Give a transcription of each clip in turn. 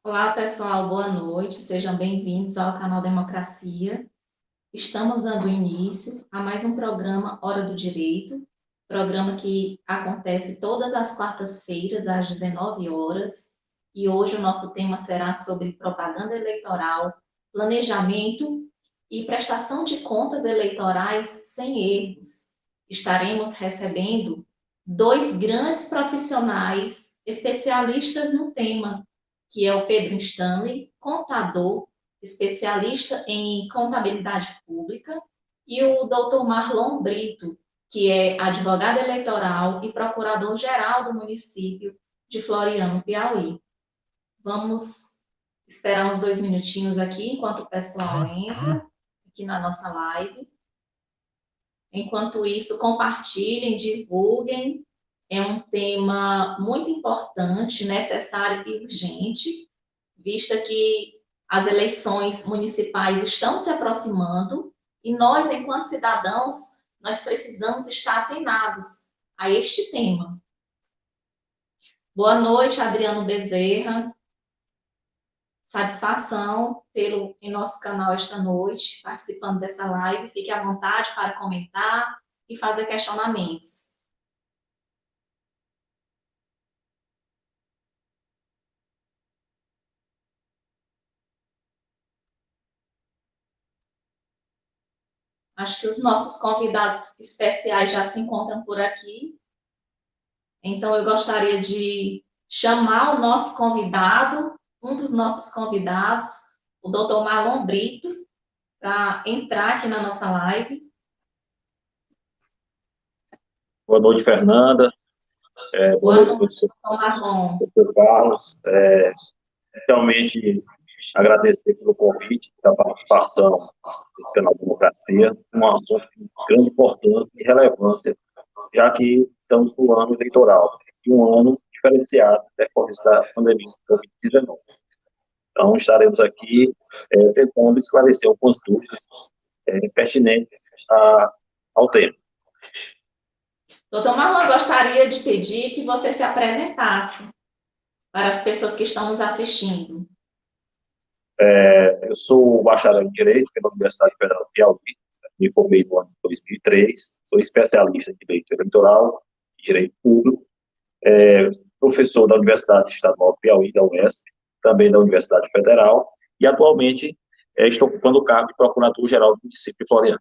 Olá, pessoal, boa noite, sejam bem-vindos ao canal Democracia. Estamos dando início a mais um programa Hora do Direito, programa que acontece todas as quartas-feiras, às 19 horas, e hoje o nosso tema será sobre propaganda eleitoral, planejamento e prestação de contas eleitorais sem erros. Estaremos recebendo dois grandes profissionais especialistas no tema, que é o Pedro Stanley, contador, especialista em contabilidade pública, e o Dr. Marlon Brito, que é advogado eleitoral e procurador-geral do município de Floriano, Piauí. Vamos esperar uns 2 minutinhos aqui, enquanto o pessoal entra aqui na nossa live. Enquanto isso, compartilhem, divulguem. É um tema muito importante, necessário e urgente, vista que as eleições municipais estão se aproximando e nós, enquanto cidadãos, nós precisamos estar atenados a este tema. Boa noite, Adriano Bezerra. Satisfação tê-lo em nosso canal esta noite, participando dessa live. Fique à vontade para comentar e fazer questionamentos. Acho que os nossos convidados especiais já se encontram por aqui. Então, eu gostaria de chamar o nosso convidado, um dos nossos convidados, o Dr. Marlon Brito, para entrar aqui na nossa live. Boa noite, Fernanda. Boa noite, professor Marlon. Professor Carlos. Realmente agradecer pelo convite, pela participação do canal Democracia, um assunto de grande importância e relevância, já que estamos no ano eleitoral, e um ano diferenciado depois da pandemia do Covid-19. Então, estaremos aqui tentando esclarecer algumas dúvidas pertinentes ao tema. Doutor Marlon, eu gostaria de pedir que você se apresentasse para as pessoas que estão nos assistindo. Eu sou bacharel em Direito pela Universidade Federal do Piauí, me formei no ano de 2003, sou especialista em Direito Eleitoral e Direito Público, professor da Universidade Estadual do Piauí, da UESP, também da Universidade Federal, e atualmente estou ocupando o cargo de Procurador-Geral do município de Floriano.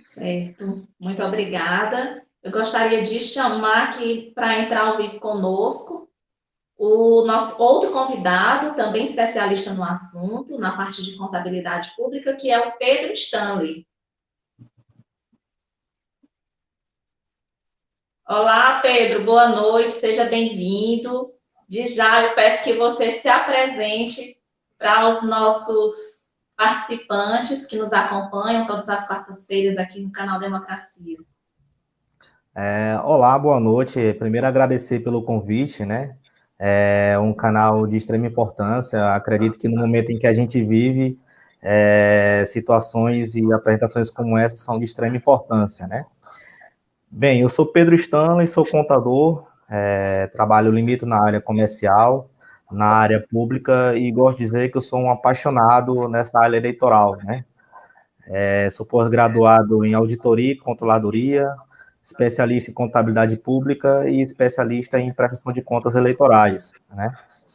Certo, muito obrigada. Eu gostaria de chamar aqui para entrar ao vivo conosco o nosso outro convidado, também especialista no assunto, na parte de contabilidade pública, que é o Pedro Stanley. Olá, Pedro, boa noite, seja bem-vindo. De já, eu peço que você se apresente para os nossos participantes que nos acompanham todas as quartas-feiras aqui no canal Democracia. Olá, boa noite. Primeiro, agradecer pelo convite, né? É um canal de extrema importância. Acredito que no momento em que a gente vive, situações e apresentações como essa são de extrema importância, né? Bem, eu sou Pedro Stanley, sou contador, limito na área comercial, na área pública, e gosto de dizer que eu sou um apaixonado nessa área eleitoral, né? Sou pós-graduado em auditoria e controladoria, especialista em contabilidade pública e especialista em prestação de contas eleitorais, né?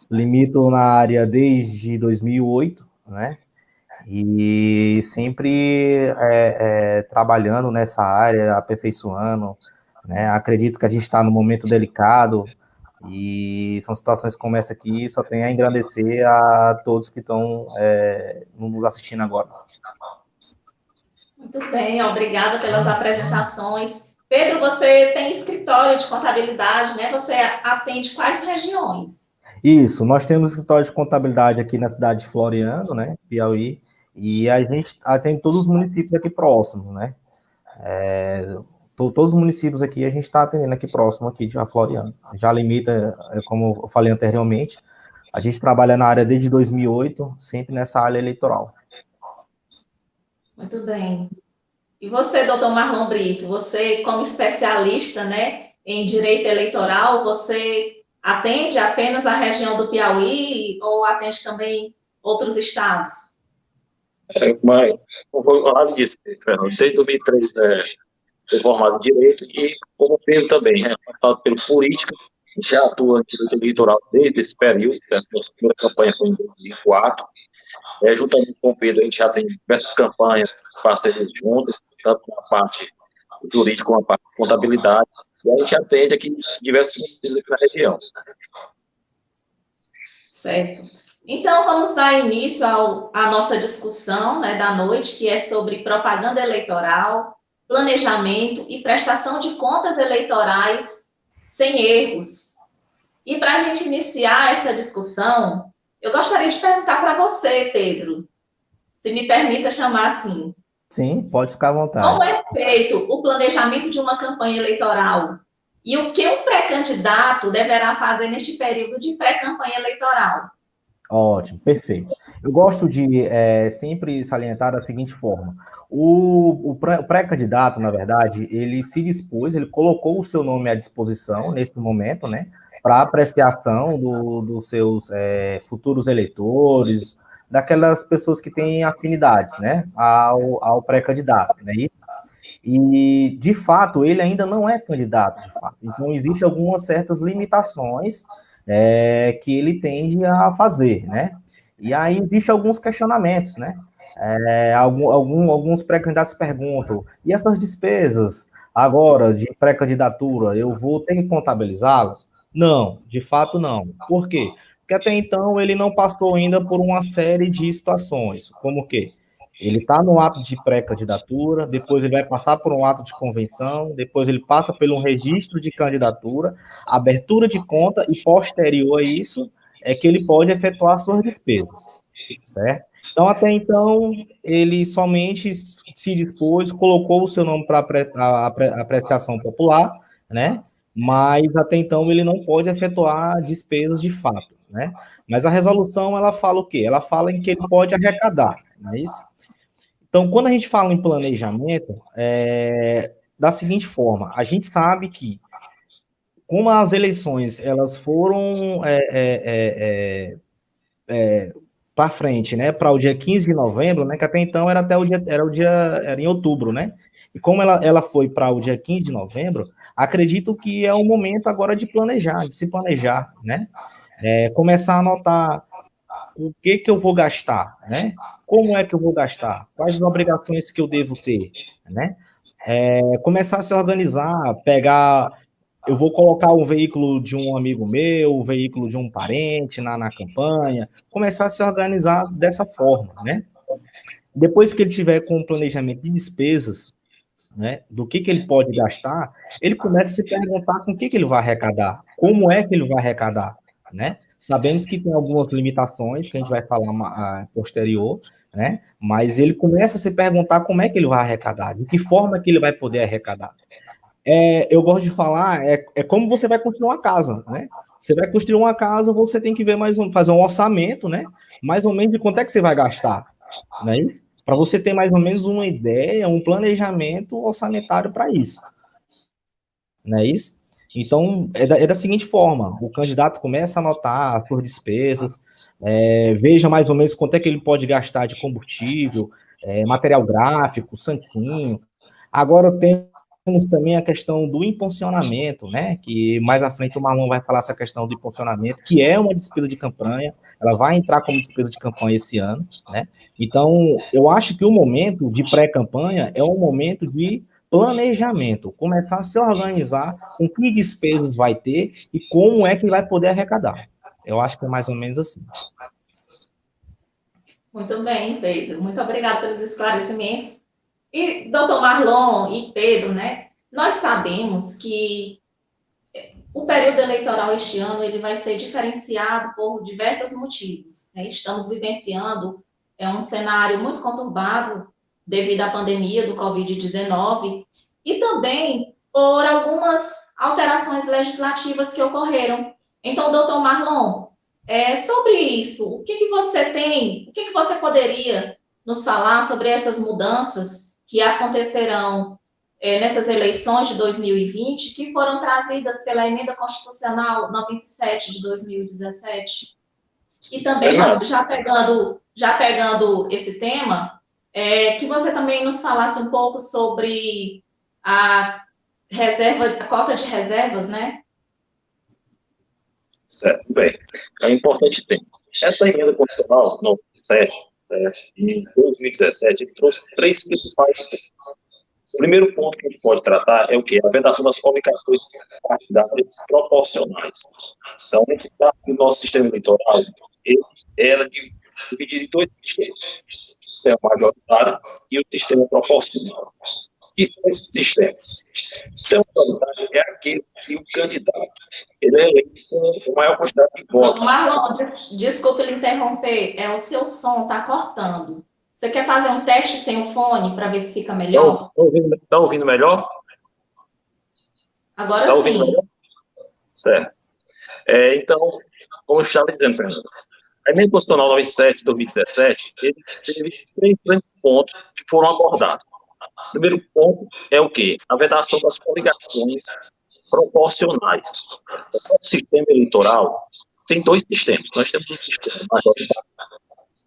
Limito na área desde 2008, né? E sempre trabalhando nessa área, aperfeiçoando, né? Acredito que a gente está num momento delicado e são situações como essa aqui, só tem a engrandecer a todos que estão nos assistindo agora. Muito bem, obrigada pelas apresentações. Pedro, você tem escritório de contabilidade, né? Você atende quais regiões? Isso, nós temos escritório de contabilidade aqui na cidade de Floriano, né, Piauí, e a gente atende todos os municípios aqui próximos, né? Todos os municípios aqui a gente está atendendo aqui próximo aqui de Floriano. Já limita, como eu falei anteriormente, a gente trabalha na área desde 2008, sempre nessa área eleitoral. Muito bem. E você, doutor Marlon Brito, você como especialista, né, em direito eleitoral, você atende apenas a região do Piauí ou atende também outros estados? Mas, como eu falava disso, Fernando, desde 2003 sou formado em Direito e como Pedro também, passado pelo política, já atua em direito eleitoral desde esse período, certo? Nossa primeira campanha foi em 2004. Juntamente com o Pedro, a gente já tem diversas campanhas, parcerias juntas, tanto na parte jurídica como na parte de contabilidade, e a gente atende aqui diversos municípios aqui na região. Certo. Então, vamos dar início à nossa discussão, né, da noite, que é sobre propaganda eleitoral, planejamento e prestação de contas eleitorais sem erros. E para a gente iniciar essa discussão, eu gostaria de perguntar para você, Pedro, se me permita chamar assim. Sim, pode ficar à vontade. Como é feito o planejamento de uma campanha eleitoral? E o que um pré-candidato deverá fazer neste período de pré-campanha eleitoral? Ótimo, perfeito. Eu gosto de sempre salientar da seguinte forma: o pré-candidato, na verdade, ele se dispôs, ele colocou o seu nome à disposição nesse momento, né, para apreciação dos seus futuros eleitores, daquelas pessoas que têm afinidades, né, ao pré-candidato, né? E, de fato, ele ainda não é candidato, de fato. Então, existem algumas certas limitações que ele tende a fazer, né? E aí existem alguns questionamentos, né? Alguns pré-candidatos perguntam, e essas despesas agora de pré-candidatura, eu vou ter que contabilizá-las? Não, de fato não. Por quê? Porque até então ele não passou ainda por uma série de situações, como o quê? Ele está no ato de pré-candidatura, depois ele vai passar por um ato de convenção, depois ele passa por um registro de candidatura, abertura de conta e posterior a isso é que ele pode efetuar suas despesas, certo? Então, até então, ele somente se dispôs, colocou o seu nome para apreciação popular, né? Mas até então ele não pode efetuar despesas de fato, né? Mas a resolução, ela fala o quê? Ela fala em que ele pode arrecadar, não é isso? Então, quando a gente fala em planejamento, da seguinte forma, a gente sabe que, como as eleições elas foram para frente, né, para o dia 15 de novembro, né, que até então era em outubro, né? E como ela foi para o dia 15 de novembro, acredito que é o momento agora de planejar, de se planejar, né? Começar a anotar o que eu vou gastar, né? Como é que eu vou gastar? Quais as obrigações que eu devo ter, né? Começar a se organizar, eu vou colocar o veículo de um amigo meu, o veículo de um parente na campanha, começar a se organizar dessa forma, né? Depois que ele tiver com um planejamento de despesas, né, do que ele pode gastar, ele começa a se perguntar com o que ele vai arrecadar, como é que ele vai arrecadar, né? Sabemos que tem algumas limitações que a gente vai falar posterior, né? Mas ele começa a se perguntar como é que ele vai arrecadar, de que forma que ele vai poder arrecadar. Eu gosto de falar, como você vai construir uma casa, né? Você vai construir uma casa, você tem que ver fazer um orçamento, né? Mais ou menos de quanto é que você vai gastar, não é isso? Para você ter mais ou menos uma ideia, um planejamento orçamentário para isso, não é isso? Então, da seguinte forma, o candidato começa a anotar as suas despesas, veja mais ou menos quanto é que ele pode gastar de combustível, material gráfico, santinho. Agora, temos também a questão do impulsionamento, né? Que mais à frente o Marlon vai falar essa questão do impulsionamento, que é uma despesa de campanha, ela vai entrar como despesa de campanha esse ano, né? Então, eu acho que o momento de pré-campanha é um momento de planejamento, começar a se organizar com que despesas vai ter e como é que vai poder arrecadar. Eu acho que é mais ou menos assim. Muito bem, Pedro. Muito obrigada pelos esclarecimentos. E, doutor Marlon e Pedro, né? Nós sabemos que o período eleitoral este ano ele vai ser diferenciado por diversos motivos, né? Estamos vivenciando um cenário muito conturbado devido à pandemia do Covid-19 e também por algumas alterações legislativas que ocorreram. Então, doutor Marlon, sobre isso, o que você poderia nos falar sobre essas mudanças que acontecerão nessas eleições de 2020, que foram trazidas pela Emenda Constitucional 97 de 2017. E também, já pegando esse tema, que você também nos falasse um pouco sobre a a cota de reservas, né? Certo, bem. É importante ter. Essa emenda constitucional 97, de 2017, trouxe três principais pontos. O primeiro ponto que a gente pode tratar é o quê? A vedação das coligações partidárias proporcionais. Então, a gente sabe que o nosso sistema eleitoral ele era dividido em dois sistemas: o sistema majoritário e o sistema proporcional. O que são esses sistemas? O sistema majoritário é aquele que o candidato ele é eleito com a maior quantidade de votos. Marlon, desculpe lhe interromper, o seu som está cortando. Você quer fazer um teste sem o fone para ver se fica melhor? Está ouvindo melhor? Agora sim. Ouvindo melhor? Certo. Então, como eu estava dizendo, Fernando, a Emenda Constitucional 97 de 2017, ele teve três grandes pontos que foram abordados. O primeiro ponto é o quê? A vedação das coligações proporcionais. O nosso sistema eleitoral tem dois sistemas. Nós temos um sistema majoritário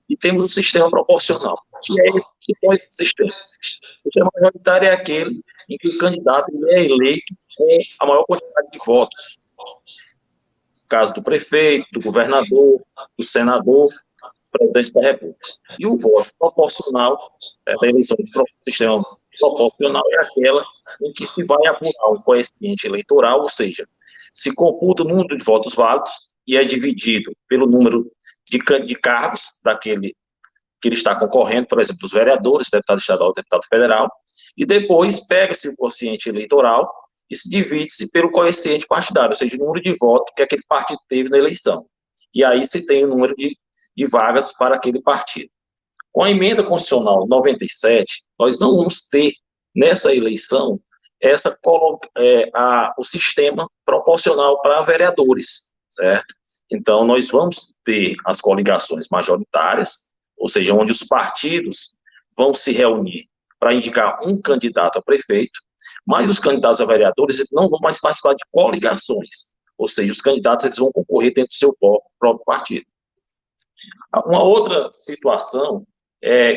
e temos o sistema proporcional. Que é esse sistema? O sistema majoritário é aquele em que o candidato é eleito com a maior quantidade de votos. No caso do prefeito, do governador, do senador, do presidente da República. E o voto proporcional, da eleição do sistema proporcional, é aquela em que se vai apurar um coeficiente eleitoral, ou seja, se computa o número de votos válidos e é dividido pelo número de cargos daquele que ele está concorrendo, por exemplo, dos vereadores, deputado estadual, deputado federal, e depois pega-se o quociente eleitoral e se divide-se pelo coeficiente partidário, ou seja, o número de votos que aquele partido teve na eleição. E aí se tem o número de vagas para aquele partido. Com a emenda constitucional 97, nós não vamos ter, nessa eleição, o sistema proporcional para vereadores, certo? Então, nós vamos ter as coligações majoritárias, ou seja, onde os partidos vão se reunir para indicar um candidato a prefeito, mas os candidatos a vereadores não vão mais participar de coligações, ou seja, os candidatos eles vão concorrer dentro do seu próprio partido. Uma outra situação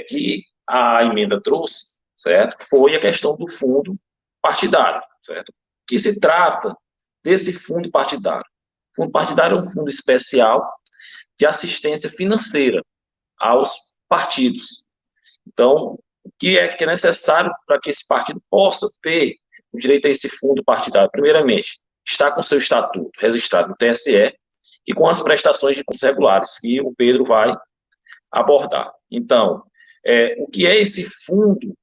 que a emenda trouxe, certo, foi a questão do fundo partidário, certo? Que se trata desse fundo partidário. O fundo partidário é um fundo especial de assistência financeira aos partidos. Então, o que é necessário para que esse partido possa ter o direito a esse fundo partidário? Primeiramente, está com seu estatuto registrado no TSE e com as prestações de contas regulares, que o Pedro vai abordar. Então, o que é esse fundo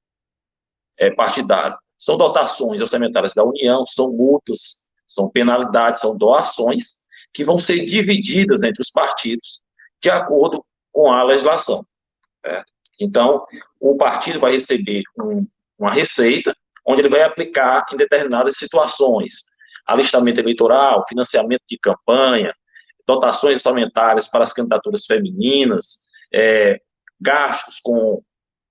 partidário? São dotações orçamentárias da União, são multas, são penalidades, são doações que vão ser divididas entre os partidos de acordo com a legislação. Certo? Então, o partido vai receber uma receita, onde ele vai aplicar em determinadas situações: alistamento eleitoral, financiamento de campanha, dotações orçamentárias para as candidaturas femininas, gastos com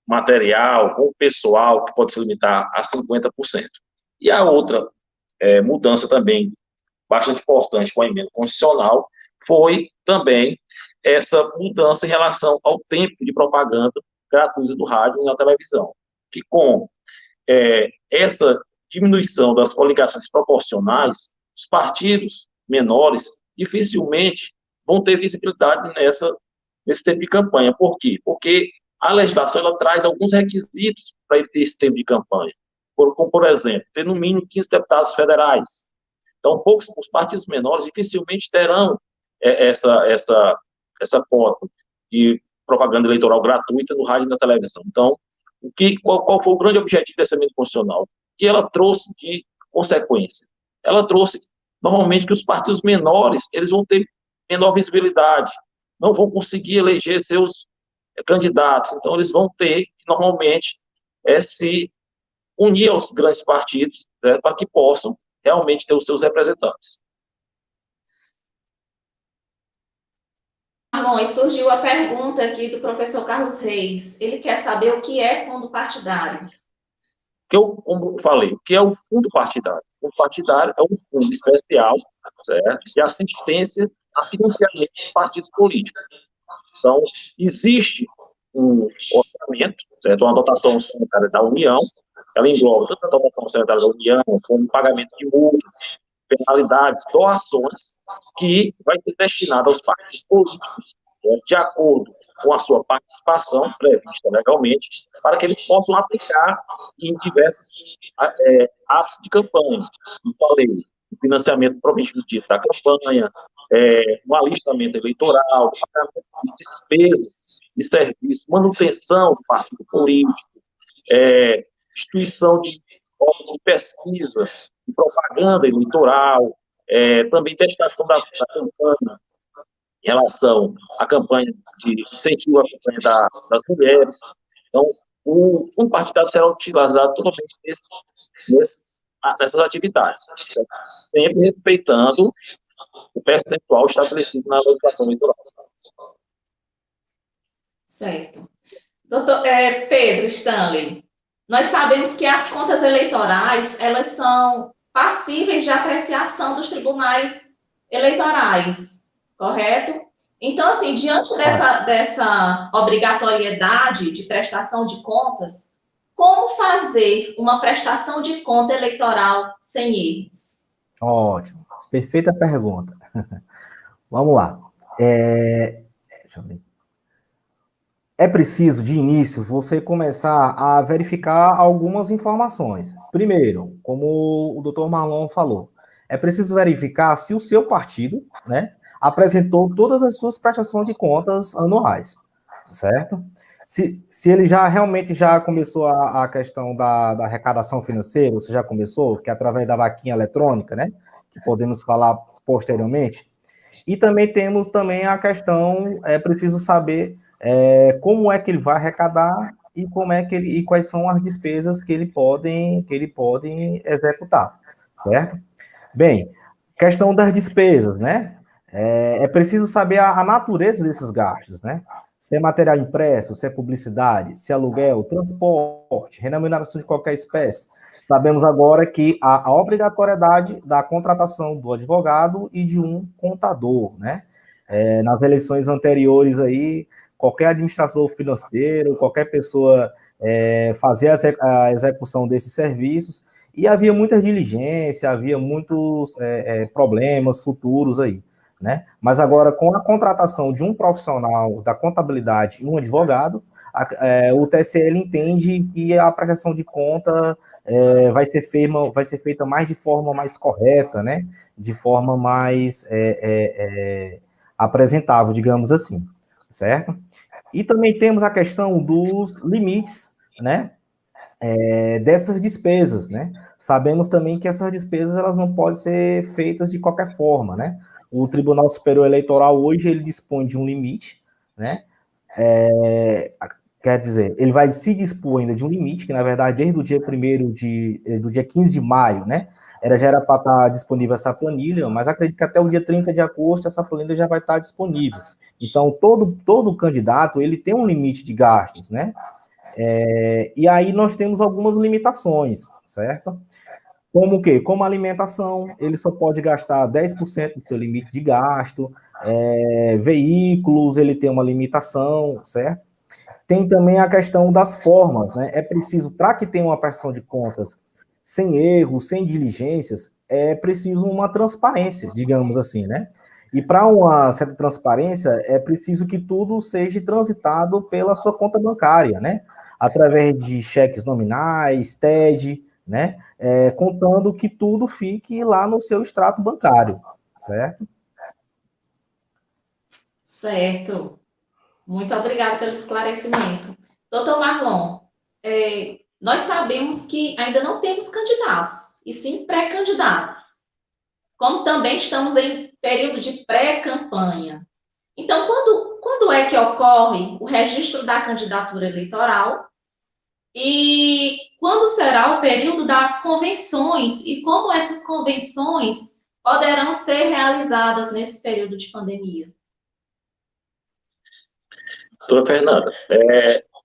material, com pessoal, que pode se limitar a 50%. E a outra mudança também bastante importante com a emenda constitucional foi também essa mudança em relação ao tempo de propaganda gratuita do rádio e na televisão, que com essa diminuição das coligações proporcionais, os partidos menores dificilmente vão ter visibilidade nesse tempo de campanha. Por quê? Porque a legislação ela traz alguns requisitos para ele ter esse tempo de campanha, como, por exemplo, ter no mínimo 15 deputados federais. Então, os partidos menores dificilmente terão essa cota de propaganda eleitoral gratuita no rádio e na televisão. Então, qual foi o grande objetivo dessa emenda constitucional? Que ela trouxe de consequência? Ela trouxe, normalmente, que os partidos menores eles vão ter menor visibilidade, não vão conseguir eleger seus candidatos, então eles vão ter, normalmente, se unir aos grandes partidos, né, para que possam realmente ter os seus representantes. Bom, e surgiu a pergunta aqui do professor Carlos Reis. Ele quer saber o que é fundo partidário. como eu falei, o que é o fundo partidário? O fundo partidário é um fundo especial, certo, de assistência a financiamento de partidos políticos. Então, existe um orçamento, certo? Uma dotação orçamentária da União, ela engloba tanto a dotação orçamentária da União, como o pagamento de multas, penalidades, doações, que vai ser destinada aos partidos políticos, de acordo com a sua participação prevista legalmente, para que eles possam aplicar em diversos atos de campanha. Como falei, o financiamento propriamente dito da campanha, o alistamento eleitoral, o pagamento de despesas de serviços, manutenção do partido político, instituição de órgãos de pesquisa, de propaganda eleitoral, também testação da campanha em relação à campanha de incentivo à campanha das mulheres. Então, o fundo partidário será utilizado totalmente nessas atividades, certo? Sempre respeitando o percentual estabelecido na legislação eleitoral. Certo. Doutor Pedro Stanley, nós sabemos que as contas eleitorais, elas são passíveis de apreciação dos tribunais eleitorais, correto? Então, assim, diante dessa obrigatoriedade de prestação de contas, como fazer uma prestação de conta eleitoral sem erros? Ótimo, perfeita pergunta. Vamos lá. Deixa eu ver. É preciso, de início, você começar a verificar algumas informações. Primeiro, como o doutor Marlon falou, é preciso verificar se o seu partido, né, apresentou todas as suas prestações de contas anuais, certo? Se ele já realmente já começou a questão da arrecadação financeira, você já começou, que é através da vaquinha eletrônica, né, que podemos falar posteriormente. E também temos também a questão, é preciso saber como é que ele vai arrecadar e como é que e quais são as despesas que ele podem executar, certo? Bem, questão das despesas, né? É preciso saber a natureza desses gastos, né? Se é material impresso, se é publicidade, se é aluguel, transporte, remuneração de qualquer espécie. Sabemos agora que há a obrigatoriedade da contratação do advogado e de um contador, né? Nas eleições anteriores aí, qualquer administrador financeiro, qualquer pessoa fazia a execução desses serviços e havia muita diligência, havia muitos problemas futuros aí, né? Mas agora, com a contratação de um profissional da contabilidade e um advogado, o TSL entende que a prestação de conta vai ser feita mais de forma mais correta, né? De forma mais apresentável, digamos assim, certo? E também temos a questão dos limites, né? Dessas despesas, né? Sabemos também que essas despesas elas não podem ser feitas de qualquer forma, né? O Tribunal Superior Eleitoral hoje ele dispõe de um limite, né? Quer dizer, ele vai se dispor ainda de um limite, que na verdade desde o dia 1º do dia 15 de maio, né? Já era para estar disponível essa planilha, mas acredito que até o dia 30 de agosto essa planilha já vai estar disponível. Então, todo candidato, ele tem um limite de gastos, né? E aí nós temos algumas limitações, certo? Como o quê? Como alimentação, ele só pode gastar 10% do seu limite de gasto, veículos, ele tem uma limitação, certo? Tem também a questão das formas, né? É preciso, para que tenha uma prestação de contas sem erros, sem diligências, é preciso uma transparência, digamos assim, né? E para uma certa transparência, é preciso que tudo seja transitado pela sua conta bancária, né? Através de cheques nominais, TED, né? Contando que tudo fique lá no seu extrato bancário, certo? Certo. Muito obrigada pelo esclarecimento. Doutor Marlon, nós sabemos que ainda não temos candidatos, e sim pré-candidatos. Como também estamos em período de pré-campanha. Então, quando é que ocorre o registro da candidatura eleitoral? E quando será o período das convenções? E como essas convenções poderão ser realizadas nesse período de pandemia? Doutora Fernanda,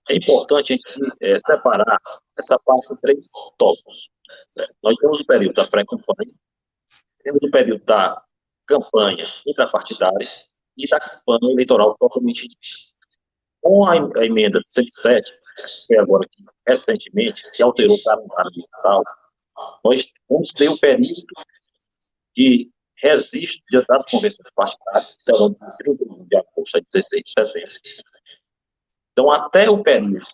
é importante a gente separar essa parte em três tópicos. Certo? Nós temos o período da pré-campanha, temos o período da campanha intrapartidária e da campanha eleitoral propriamente dita. Com a emenda de 107, que foi agora aqui, recentemente, que alterou o calendário eleitoral, nós vamos ter o período de registro das convenções partidárias, que serão de 31 de agosto a 16 de setembro. Então, até o período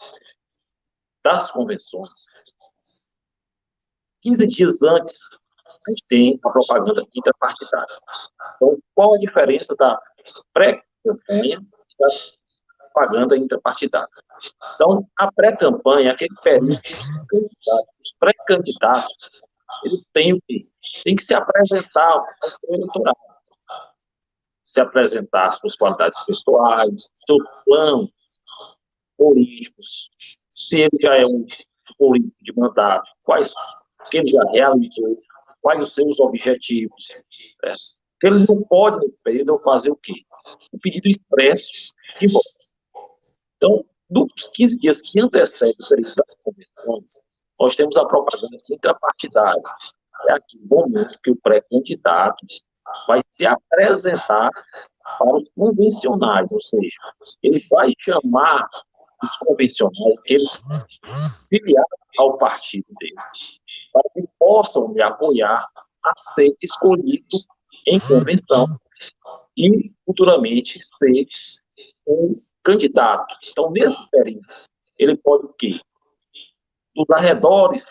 das convenções, 15 dias antes, a gente tem a propaganda intrapartidária. Então, qual a diferença da pré-campanha e da propaganda intrapartidária? Então, a pré-campanha é aquele período que os pré-candidatos, eles têm que se apresentar ao eleitoral, se apresentar suas qualidades pessoais, seus planos políticos, se ele já é um político de mandato, quais que ele já realizou, quais os seus objetivos. Certo? Ele não pode, nesse período, fazer o quê? O pedido expresso de voto. Então, dos 15 dias que antecedem o período das convenções, nós temos a propaganda intrapartidária. É aqui o momento que o pré-candidato vai se apresentar para os convencionais, ou seja, ele vai chamar os convencionais, aqueles filiados ao partido dele, para que possam lhe apoiar a ser escolhido em convenção e, futuramente, ser um candidato. Então, nesse período, ele pode o quê? Nos arredores,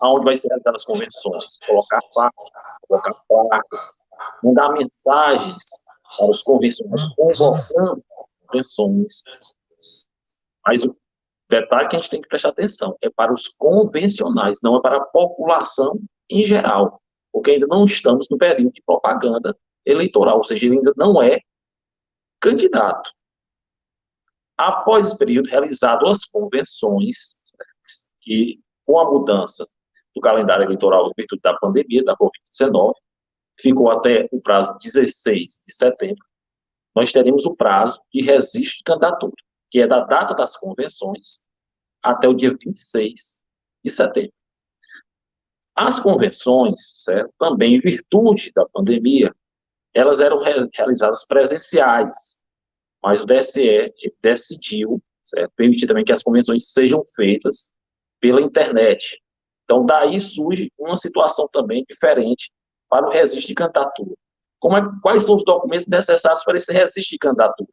onde vai ser realizadas as convenções, colocar faixas, colocar placas, mandar mensagens para os convencionais, convocando convenções. Mas o detalhe que a gente tem que prestar atenção é para os convencionais, não é para a população em geral, porque ainda não estamos no período de propaganda eleitoral, ou seja, ele ainda não é candidato. Após esse período, realizado as convenções, que com a mudança do calendário eleitoral em virtude da pandemia, da Covid-19, ficou até o prazo 16 de setembro, nós teremos o prazo de registro de candidatura, que é da data das convenções até o dia 26 de setembro. As convenções, certo, também em virtude da pandemia, elas eram realizadas presenciais, mas o TSE decidiu, certo, permitir também que as convenções sejam feitas pela internet. Então, daí surge uma situação também diferente para o registro de candidatura. Quais são os documentos necessários para esse registro de candidatura?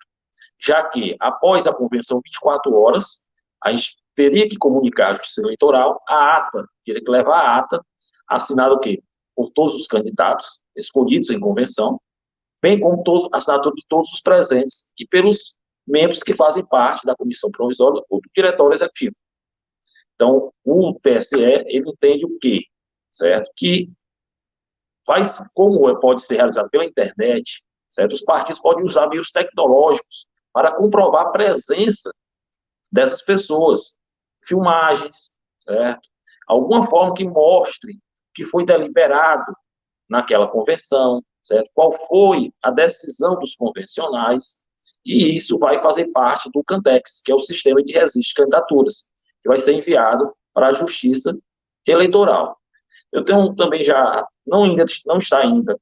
Já que, após a convenção 24 horas, a gente teria que comunicar à Justiça Eleitoral a ata, teria que levar a ata, assinada o quê? Por todos os candidatos escolhidos em convenção, bem como a assinatura de todos os presentes e pelos membros que fazem parte da comissão provisória ou do diretório executivo. Então, o TSE, ele entende o quê? Certo? Que como pode ser realizado pela internet, certo? Os partidos podem usar meios tecnológicos para comprovar a presença dessas pessoas, filmagens, certo? Alguma forma que mostre que foi deliberado naquela convenção, certo? Qual foi a decisão dos convencionais, e isso vai fazer parte do CANDEX, que é o Sistema de Registro de Candidaturas, que vai ser enviado para a Justiça Eleitoral. Eu tenho também ainda não está ainda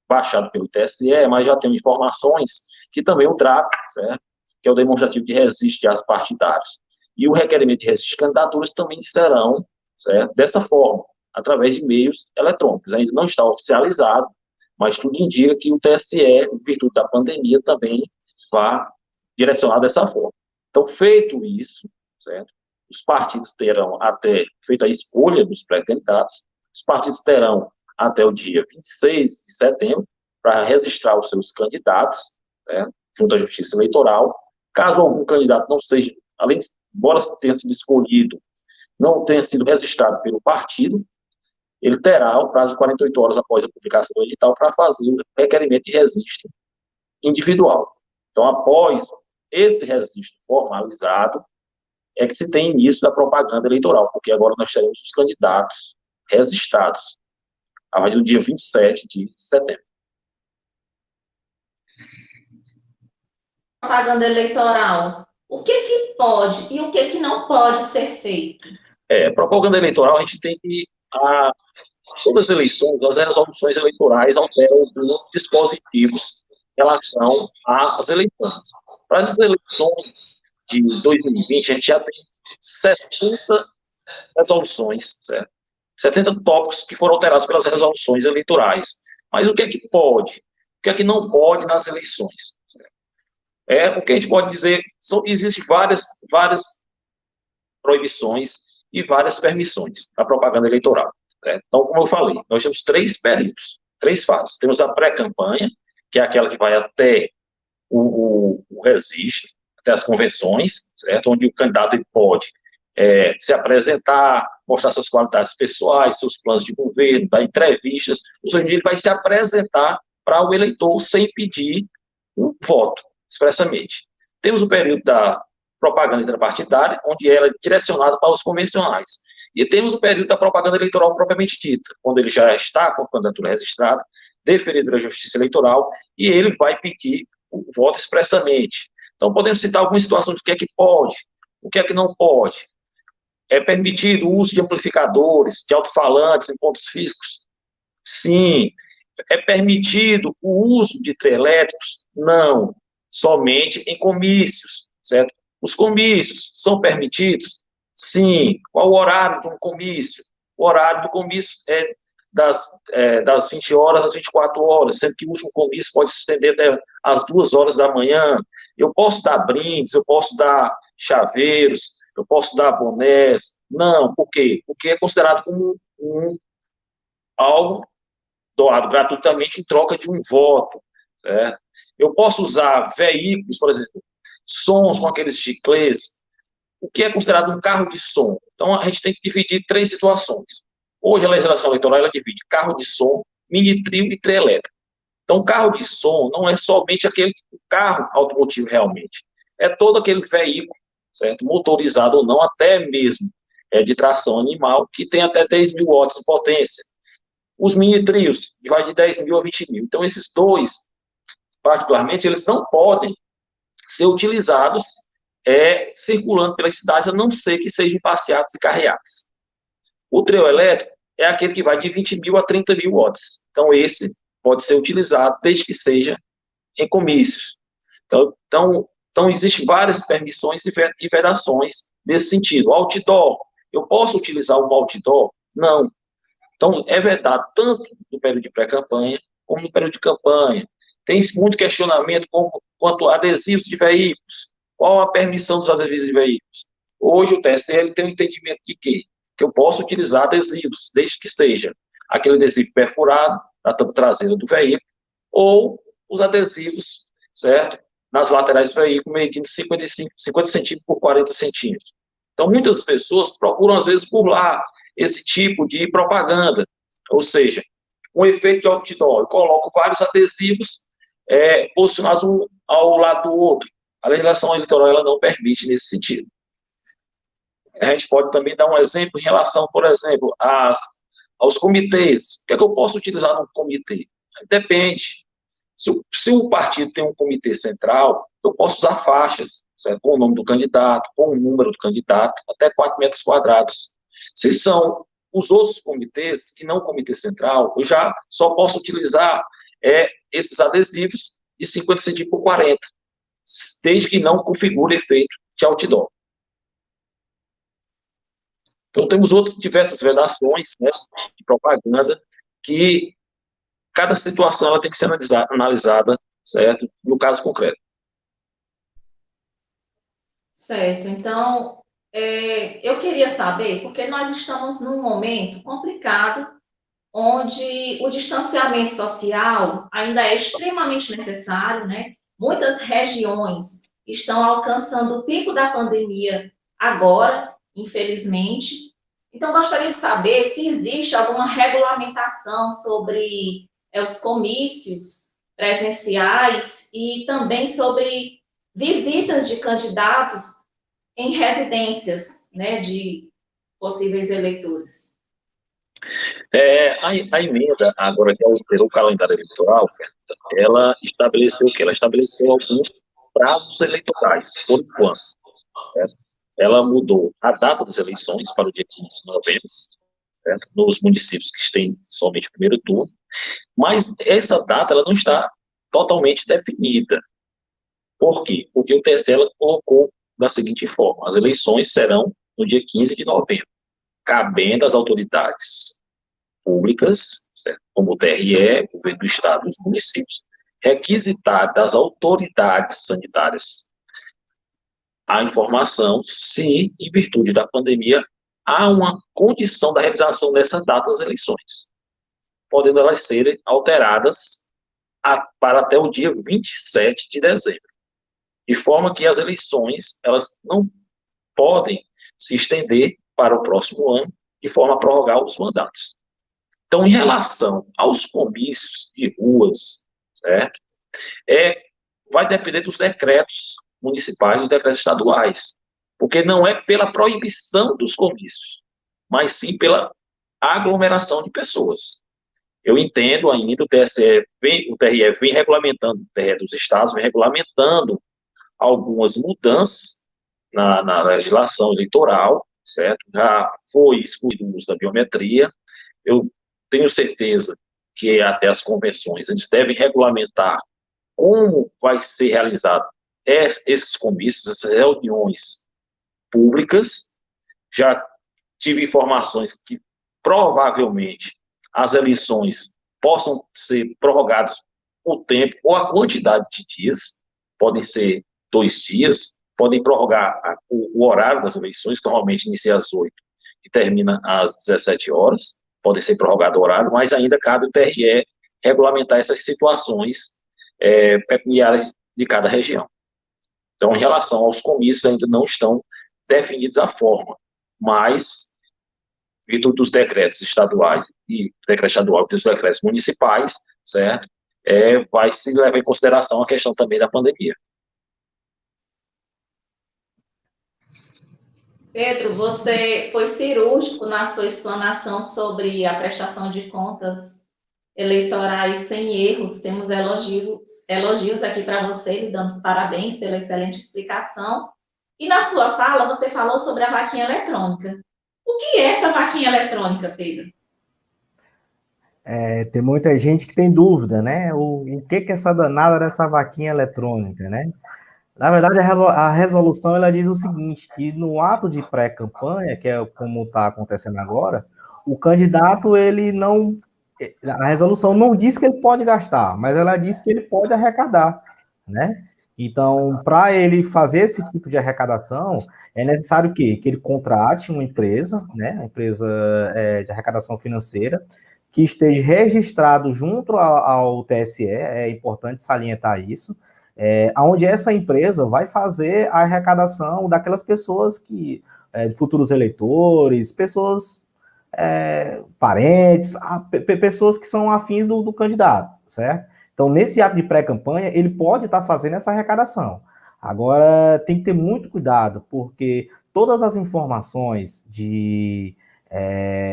baixado pelo TSE, mas já tenho informações que também o DRAP, certo? Que é o demonstrativo de registro de atos partidários, e o requerimento de registro de candidaturas também serão, certo, dessa forma, através de meios eletrônicos. Ainda não está oficializado, mas tudo indica que o TSE, em virtude da pandemia, também vai direcionar dessa forma. Então, feito isso, certo, os partidos terão até, feita a escolha dos pré-candidatos, os partidos terão até o dia 26 de setembro para registrar os seus candidatos, certo, junto à Justiça Eleitoral. Caso algum candidato não seja, embora tenha sido escolhido, não tenha sido registrado pelo partido, ele terá o prazo de 48 horas após a publicação do edital para fazer o requerimento de registro individual. Então, após esse registro formalizado, é que se tem início da propaganda eleitoral, porque agora nós teremos os candidatos registrados a partir do dia 27 de setembro. Propaganda eleitoral O que que pode e o que que não pode ser feito? Propaganda eleitoral, a gente tem que, todas as eleições, as resoluções eleitorais alteram alguns dispositivos em relação às eleições. Para as eleições de 2020, a gente já tem 70 resoluções, certo? 70 tópicos que foram alterados pelas resoluções eleitorais. Mas o que é que pode? O que é que não pode nas eleições? O que a gente pode dizer, existem várias proibições e várias permissões na propaganda eleitoral. Né? Então, como eu falei, nós temos 3 períodos, 3 fases. Temos a pré-campanha, que é aquela que vai até o registro, até as convenções, certo? Onde o candidato ele pode se apresentar, mostrar suas qualidades pessoais, seus planos de governo, dar entrevistas, ou seja, ele vai se apresentar para o eleitor sem pedir um voto, expressamente. Temos o período da propaganda intrapartidária, onde ela é direcionada para os convencionais. E temos o período da propaganda eleitoral propriamente dita, quando ele já está com a candidatura registrada, deferido pela Justiça Eleitoral, e ele vai pedir o voto expressamente. Então, podemos citar algumas situações do que é que pode, o que é que não pode. É permitido o uso de amplificadores, de alto-falantes em pontos físicos? Sim. É permitido o uso de trielétricos? Não. Somente em comícios, certo? Os comícios são permitidos? Sim. Qual o horário de um comício? O horário do comício é das 20 horas às 24 horas, sendo que o último comício pode se estender até às 2 horas da manhã. Eu posso dar brindes, eu posso dar chaveiros, eu posso dar bonés. Não, por quê? Porque é considerado como algo doado gratuitamente em troca de um voto. Certo? Eu posso usar veículos, por exemplo, sons com aqueles chiclês, o que é considerado um carro de som. Então, a gente tem que dividir 3 situações. Hoje, a legislação eleitoral ela divide carro de som, mini trio e trio elétrico. Então, carro de som não é somente aquele carro automotivo realmente. É todo aquele veículo, certo? Motorizado ou não, até mesmo de tração animal, que tem até 10 mil watts de potência. Os mini trios, que vai de 10 mil a 20 mil. Então, esses dois, particularmente, eles não podem ser utilizados circulando pelas cidades, a não ser que sejam passeados e carreados. O trio elétrico é aquele que vai de 20 mil a 30 mil watts. Então, esse pode ser utilizado desde que seja em comícios. Então existem várias permissões e vedações nesse sentido. O outdoor, eu posso utilizar um outdoor? Não. Então, é vedado tanto no período de pré-campanha como no período de campanha. Tem muito questionamento quanto a adesivos de veículos. Qual a permissão dos adesivos de veículos? Hoje o TSE tem um entendimento de quê? Que eu posso utilizar adesivos, desde que seja aquele adesivo perfurado na tampa traseira do veículo, ou os adesivos, certo? Nas laterais do veículo, medindo 50 centímetros por 40 centímetros. Então, muitas pessoas procuram, às vezes, burlar esse tipo de propaganda, ou seja, um efeito de outdoor. Eu coloco vários adesivos posicionados um ao lado do outro. A legislação eleitoral ela não permite nesse sentido. A gente pode também dar um exemplo em relação, por exemplo, aos comitês. O que é que eu posso utilizar num comitê? Depende. Se um partido tem um comitê central, eu posso usar faixas, certo? Com o nome do candidato, com o número do candidato, até 4 metros quadrados. Se são os outros comitês, que não o comitê central, eu já só posso utilizar esses adesivos de 50 centímetros por 40, desde que não configure efeito de outdoor. Então, temos outras diversas vedações, né, de propaganda, que cada situação ela tem que ser analisada, certo? No caso concreto. Certo. Então, eu queria saber, porque nós estamos num momento complicado, onde o distanciamento social ainda é extremamente necessário, né? Muitas regiões estão alcançando o pico da pandemia agora, infelizmente. Então, gostaria de saber se existe alguma regulamentação sobre os comícios presenciais e também sobre visitas de candidatos em residências, né, de possíveis eleitores. A emenda, agora que alterou o calendário eleitoral, ela estabeleceu o quê? Ela estabeleceu alguns prazos eleitorais, por enquanto. Certo? Ela mudou a data das eleições para o dia 15 de novembro, certo? Nos municípios que têm somente o primeiro turno, mas essa data ela não está totalmente definida. Por quê? Porque o TSE ela colocou da seguinte forma: as eleições serão no dia 15 de novembro, cabendo às autoridades públicas, certo? Como o TRE, o governo do Estado e os municípios, requisitar das autoridades sanitárias a informação se, em virtude da pandemia, há uma condição da realização dessa data das eleições, podendo elas serem alteradas para até o dia 27 de dezembro, de forma que as eleições elas não podem se estender para o próximo ano, de forma a prorrogar os mandatos. Então, em relação aos comícios de ruas, certo? Vai depender dos decretos municipais, dos decretos estaduais, porque não é pela proibição dos comícios, mas sim pela aglomeração de pessoas. Eu entendo ainda, o TRE vem regulamentando, o TRE dos estados vem regulamentando algumas mudanças na legislação eleitoral, certo? Já foi excluído o uso da biometria. Eu tenho certeza que até as convenções, eles devem regulamentar como vai ser realizado esses comícios, essas reuniões públicas. Já tive informações que provavelmente as eleições possam ser prorrogadas o tempo ou a quantidade de dias, podem ser 2 dias, podem prorrogar o horário das eleições, que normalmente inicia às 8 e termina às 17 horas, podem ser prorrogado o horário, mas ainda cabe o TRE regulamentar essas situações peculiares de cada região. Então, em relação aos comícios, ainda não estão definidos a forma, mas, em virtude dos decretos estaduais e decreto estadual e dos decretos municipais, certo? Vai se levar em consideração a questão também da pandemia. Pedro, você foi cirúrgico na sua explanação sobre a prestação de contas eleitorais sem erros. Temos elogios aqui para você, lhe damos parabéns pela excelente explicação. E na sua fala, você falou sobre a vaquinha eletrônica. O que é essa vaquinha eletrônica, Pedro? Tem muita gente que tem dúvida, né? O que é essa danada dessa vaquinha eletrônica, né? Na verdade, a resolução ela diz o seguinte, que no ato de pré-campanha, que é como está acontecendo agora, o candidato, ele não... A resolução não diz que ele pode gastar, mas ela diz que ele pode arrecadar, né? Então, para ele fazer esse tipo de arrecadação, é necessário o quê? Que ele contrate uma empresa, né? Uma empresa de arrecadação financeira, que esteja registrado junto ao TSE, é importante salientar isso, onde essa empresa vai fazer a arrecadação daquelas pessoas que, futuros eleitores, pessoas, parentes, pessoas que são afins do candidato, certo? Então, nesse ato de pré-campanha, ele pode estar fazendo essa arrecadação. Agora, tem que ter muito cuidado, porque todas as informações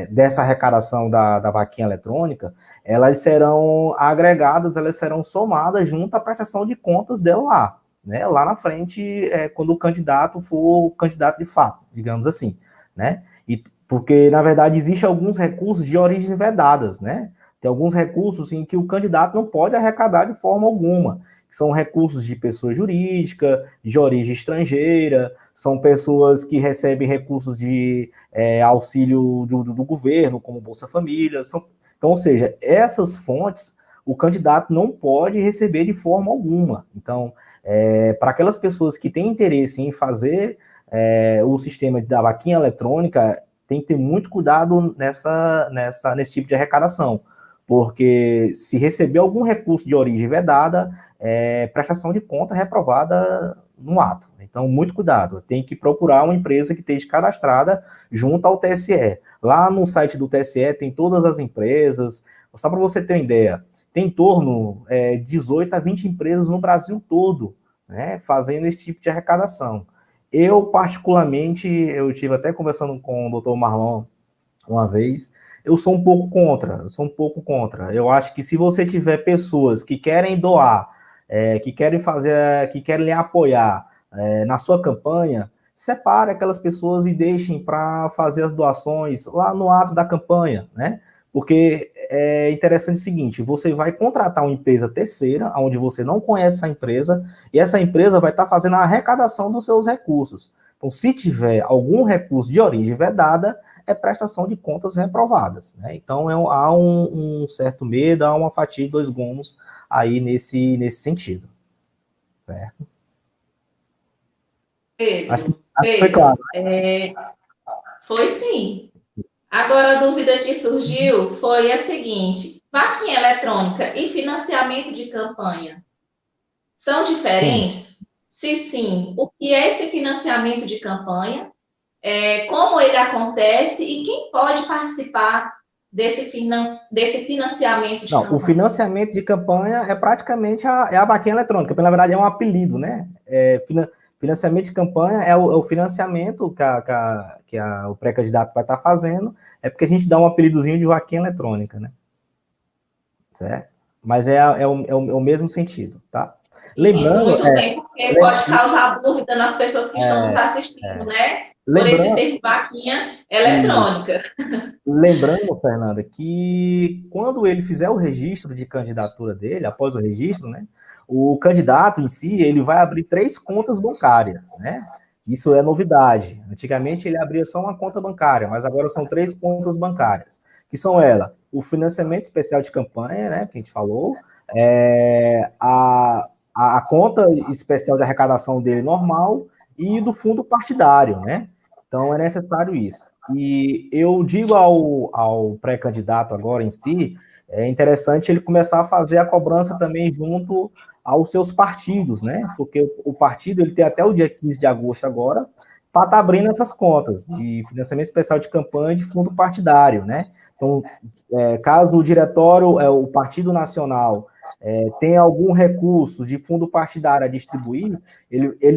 dessa arrecadação da vaquinha eletrônica, elas serão agregadas, elas serão somadas junto à prestação de contas dela lá, né? Lá na frente, quando o candidato for o candidato de fato, digamos assim, né? E porque, na verdade, existem alguns recursos de origem vedadas, né? Tem alguns recursos em que o candidato não pode arrecadar de forma alguma, que são recursos de pessoa jurídica, de origem estrangeira, são pessoas que recebem recursos de auxílio do governo, como Bolsa Família. Então, ou seja, essas fontes o candidato não pode receber de forma alguma. Então, para aquelas pessoas que têm interesse em fazer o sistema da vaquinha eletrônica, tem que ter muito cuidado nesse tipo de arrecadação, porque se receber algum recurso de origem vedada, prestação de conta reprovada no ato. Então, muito cuidado. Tem que procurar uma empresa que esteja cadastrada junto ao TSE. Lá no site do TSE tem todas as empresas. Só para você ter uma ideia, tem em torno de 18 a 20 empresas no Brasil todo, né, fazendo esse tipo de arrecadação. Eu, particularmente, eu estive até conversando com o doutor Marlon uma vez, eu sou um pouco contra. Eu acho que se você tiver pessoas que querem doar que querem lhe apoiar na sua campanha, separe aquelas pessoas e deixem para fazer as doações lá no ato da campanha, né? Porque é interessante o seguinte, você vai contratar uma empresa terceira, onde você não conhece essa empresa, e essa empresa vai estar fazendo a arrecadação dos seus recursos. Então, se tiver algum recurso de origem vedada, é prestação de contas reprovadas, né? Então, há um certo medo, há uma fatia de 2 gomos aí nesse sentido. Certo? Acho que foi claro. Foi sim. Agora, a dúvida que surgiu foi a seguinte: vaquinha eletrônica e financiamento de campanha são diferentes? Sim. Se sim, o que é esse financiamento de campanha? Como ele acontece e quem pode participar desse financiamento de campanha? O financiamento de campanha é praticamente a vaquinha eletrônica, porque na verdade é um apelido, né? Financiamento de campanha é o financiamento que o pré-candidato vai estar fazendo, é porque a gente dá um apelidozinho de vaquinha eletrônica, né? Certo? Mas é o mesmo sentido, tá? Lembrando, isso, muito bem, porque pode causar dúvida nas pessoas que estão nos assistindo, né? Por esse termo vaquinha eletrônica. Lembrando, Fernanda, que quando ele fizer o registro de candidatura dele, após o registro, né, o candidato em si, ele vai abrir 3 contas bancárias, né? Isso é novidade. Antigamente ele abria só uma conta bancária, mas agora são 3 contas bancárias, que são o financiamento especial de campanha, né, que a gente falou, a conta especial de arrecadação dele normal e do fundo partidário, né? Então é necessário isso. E eu digo ao pré-candidato agora em si, é interessante ele começar a fazer a cobrança também junto aos seus partidos, né? Porque o partido ele tem até o dia 15 de agosto agora para estar abrindo essas contas de financiamento especial de campanha de fundo partidário, né? Então, caso o diretório, o Partido Nacional, tem algum recurso de fundo partidário a distribuir,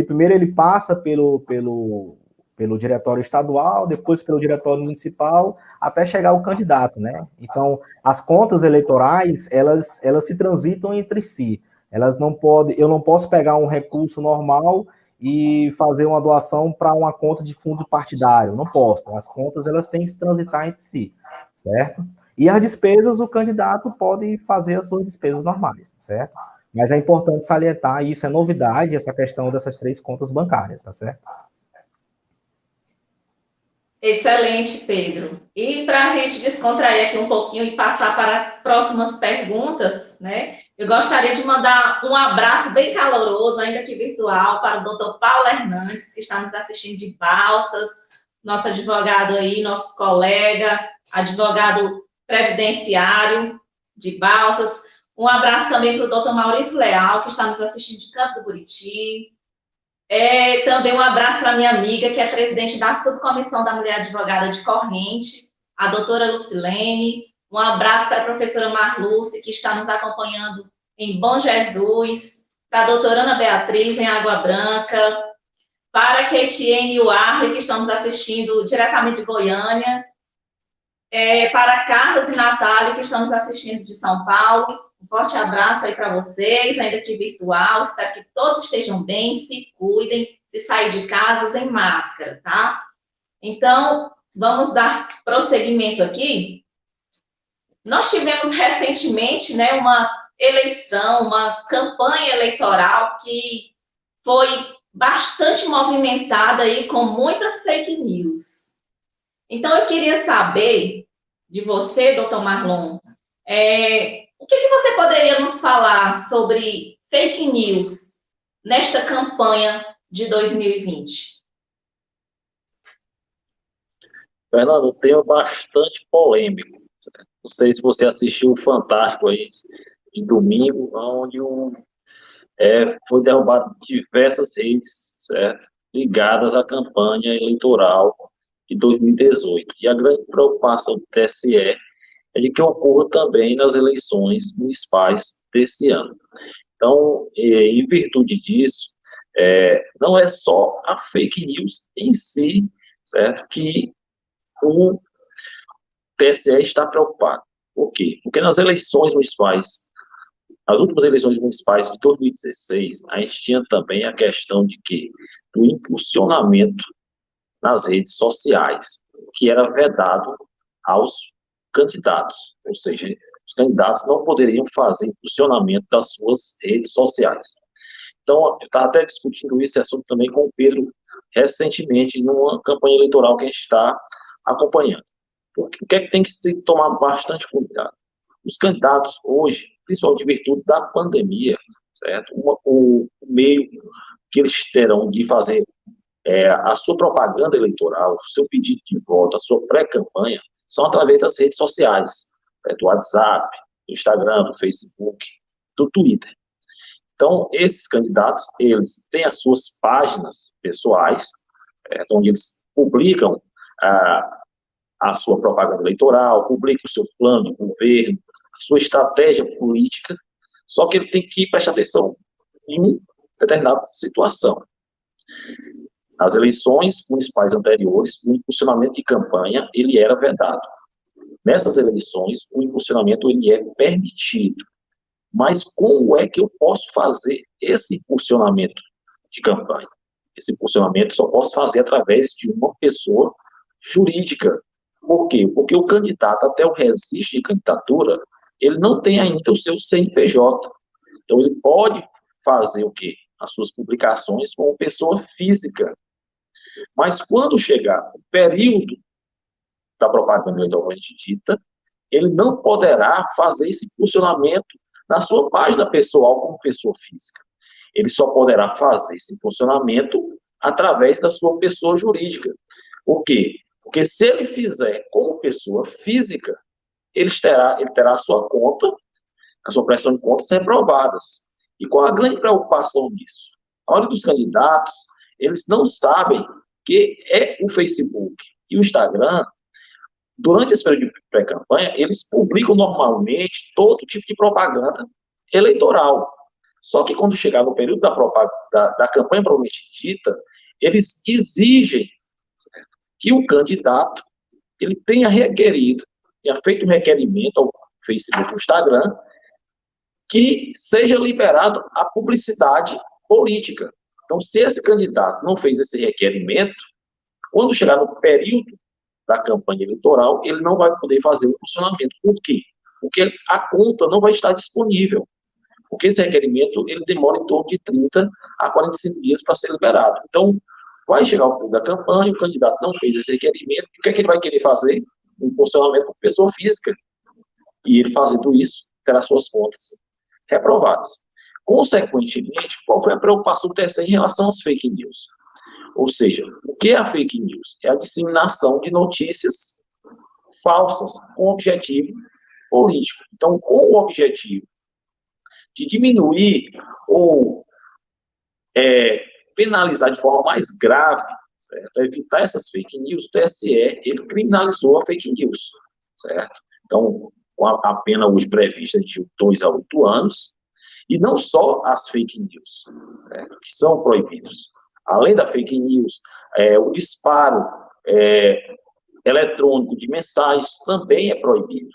primeiro ele passa pelo diretório estadual, depois pelo diretório municipal, até chegar ao candidato, né? Então, as contas eleitorais, elas se transitam entre si. Elas não podem, eu não posso pegar um recurso normal e fazer uma doação para uma conta de fundo partidário, não posso. As contas, elas têm que se transitar entre si, certo? E as despesas, o candidato pode fazer as suas despesas normais, certo? Mas é importante salientar, e isso é novidade, essa questão dessas 3 contas bancárias, tá certo? Excelente, Pedro. E para a gente descontrair aqui um pouquinho e passar para as próximas perguntas, né? Eu gostaria de mandar um abraço bem caloroso, ainda que virtual, para o doutor Paulo Hernandes, que está nos assistindo de Balsas, nosso advogado aí, nosso colega, advogado previdenciário de Balsas. Um abraço também para o doutor Maurício Leal, que está nos assistindo de Campo do Buriti. Também um abraço para minha amiga, que é presidente da Subcomissão da Mulher Advogada de Corrente, a doutora Lucilene. Um abraço para a professora Marluce, que está nos acompanhando em Bom Jesus, para a doutora Ana Beatriz, em Água Branca, para a Keitiene e o Arley, que estão nos assistindo diretamente de Goiânia, para Carlos e Natália, que estão nos assistindo de São Paulo. Um forte abraço aí para vocês, ainda que virtual. Espero que todos estejam bem, se cuidem, se sair de casa, usem máscara, tá? Então, vamos dar prosseguimento aqui. Nós tivemos recentemente, né, uma eleição, uma campanha eleitoral que foi bastante movimentada aí com muitas fake news. Então, eu queria saber de você, doutor Marlon, o que você poderia nos falar sobre fake news nesta campanha de 2020? Fernando, o tema bastante polêmico. Não sei se você assistiu o Fantástico aí de domingo, onde foi derrubado diversas redes, certo, ligadas à campanha eleitoral de 2018. E a grande preocupação do TSE é de que ocorra também nas eleições municipais desse ano. Então, em virtude disso, não é só a fake news em si, certo, que o TSE está preocupado. Por quê? Porque nas eleições municipais Nas últimas eleições municipais de 2016, a gente tinha também a questão de que do impulsionamento nas redes sociais, que era vedado aos candidatos, ou seja, os candidatos não poderiam fazer impulsionamento das suas redes sociais. Então, eu estava até discutindo esse assunto também com o Pedro recentemente, numa campanha eleitoral que a gente está acompanhando. O que é que tem que se tomar bastante cuidado? Os candidatos hoje, principalmente em virtude da pandemia, certo? O meio que eles terão de fazer a sua propaganda eleitoral, o seu pedido de voto, a sua pré-campanha, são através das redes sociais, do WhatsApp, do Instagram, do Facebook, do Twitter. Então, esses candidatos, eles têm as suas páginas pessoais, onde eles publicam a sua propaganda eleitoral, publicam o seu plano de governo, a sua estratégia política, só que ele tem que prestar atenção em uma determinada situação. Nas eleições municipais anteriores, o impulsionamento de campanha, ele era vedado. Nessas eleições, o impulsionamento, ele é permitido. Mas como é que eu posso fazer esse impulsionamento de campanha? Esse impulsionamento só posso fazer através de uma pessoa jurídica. Por quê? Porque o candidato, até o registro de candidatura, ele não tem ainda o seu CNPJ. Então, ele pode fazer o quê? As suas publicações como pessoa física. Mas quando chegar o período da propaganda eleitoral dita, ele não poderá fazer esse impulsionamento na sua página pessoal como pessoa física. Ele só poderá fazer esse impulsionamento através da sua pessoa jurídica. Por quê? Porque se ele fizer como pessoa física, ele terá a sua conta, a sua prestação de contas reprovadas. E qual a grande preocupação disso? A maioria dos candidatos, eles não sabem que é o Facebook e o Instagram, durante esse período de pré-campanha, eles publicam normalmente todo tipo de propaganda eleitoral. Só que quando chegar no período da campanha propriamente dita, eles exigem que o candidato ele tenha feito um requerimento ao Facebook e ao Instagram, que seja liberado a publicidade política. Então, se esse candidato não fez esse requerimento, quando chegar no período da campanha eleitoral, ele não vai poder fazer o funcionamento. Por quê? Porque a conta não vai estar disponível. Porque esse requerimento, ele demora em torno de 30 a 45 dias para ser liberado. Então, vai chegar o período da campanha, o candidato não fez esse requerimento, o que é que ele vai querer fazer? Um funcionamento com pessoa física. E ele fazendo isso, terá suas contas reprovadas. Consequentemente, qual foi a preocupação do TSE em relação às fake news? Ou seja, o que é a fake news? É a disseminação de notícias falsas com objetivo político. Então, com o objetivo de diminuir ou penalizar de forma mais grave, certo? Evitar essas fake news, o TSE ele criminalizou a fake news, certo? Então, com a pena hoje prevista de 2 a 8 anos, e não só as fake news, certo? Que são proibidos. Além da fake news, o disparo eletrônico de mensagens também é proibido.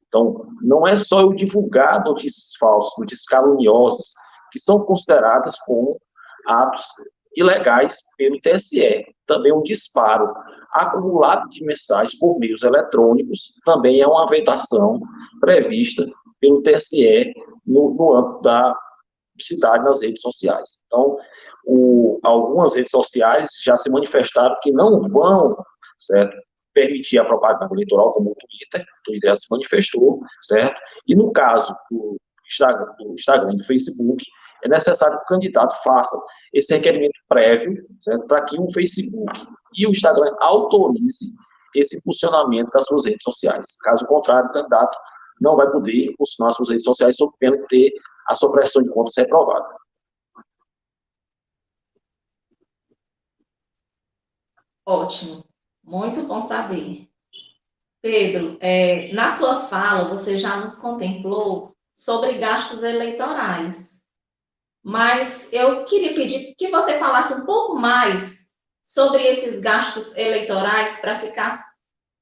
Então, não é só eu divulgar notícias falsas, notícias caluniosas, que são consideradas como atos ilegais pelo TSE. Também o disparo acumulado de mensagens por meios eletrônicos também é uma vedação prevista pelo TSE no âmbito da publicidade nas redes sociais. Então, algumas redes sociais já se manifestaram que não vão, certo, permitir a propaganda eleitoral, como o Twitter já se manifestou, certo? E no caso do Instagram e do Facebook, é necessário que o candidato faça esse requerimento prévio, certo? Para que o Facebook e o Instagram autorize esse funcionamento das suas redes sociais. Caso contrário, o candidato não vai poder funcionar as suas redes sociais sob pena de ter a sua prestação de contas reprovada. Ótimo, muito bom saber. Pedro, na sua fala, você já nos contemplou sobre gastos eleitorais, mas eu queria pedir que você falasse um pouco mais sobre esses gastos eleitorais para ficar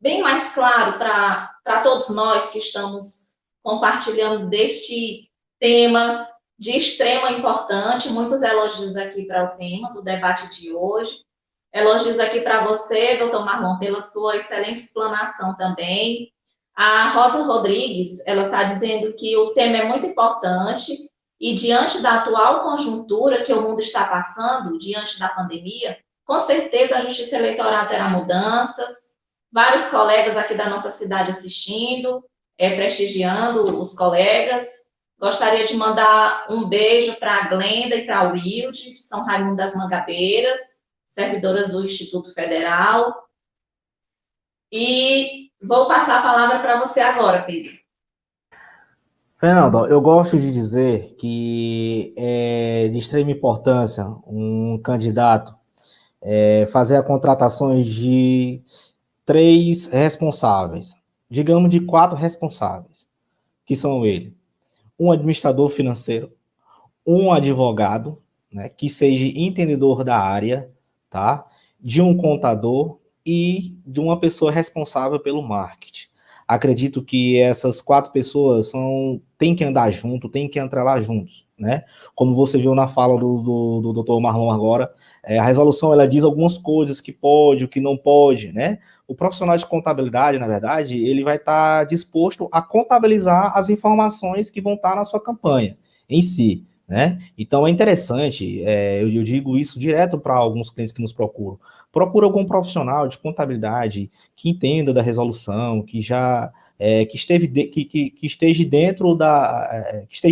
bem mais claro para todos nós que estamos compartilhando deste tema de extrema importância, muitos elogios aqui para o tema do debate de hoje. Elogios aqui para você, doutor Marlon, pela sua excelente explanação também. A Rosa Rodrigues, ela está dizendo que o tema é muito importante e, diante da atual conjuntura que o mundo está passando, diante da pandemia, com certeza a Justiça Eleitoral terá mudanças. Vários colegas aqui da nossa cidade assistindo, prestigiando os colegas. Gostaria de mandar um beijo para a Glenda e para a Wilde, de São Raimundo das Mangabeiras, servidoras do Instituto Federal. E vou passar a palavra para você agora, Pedro. Fernando, eu gosto de dizer que é de extrema importância um candidato fazer a contratações de 3 responsáveis, digamos de 4 responsáveis, que são ele: um administrador financeiro, um advogado, né, que seja entendedor da área, tá? De um contador e de uma pessoa responsável pelo marketing. Acredito que essas 4 pessoas têm que andar junto, têm que entrelar juntos, né? Como você viu na fala do Dr. Marlon agora, a resolução ela diz algumas coisas que pode, o que não pode, né? O profissional de contabilidade, na verdade, ele vai estar disposto a contabilizar as informações que vão estar na sua campanha em si, né? Então é interessante, eu digo isso direto para alguns clientes que nos procuram. Procura algum profissional de contabilidade que entenda da resolução, que já que esteja dentro que esteja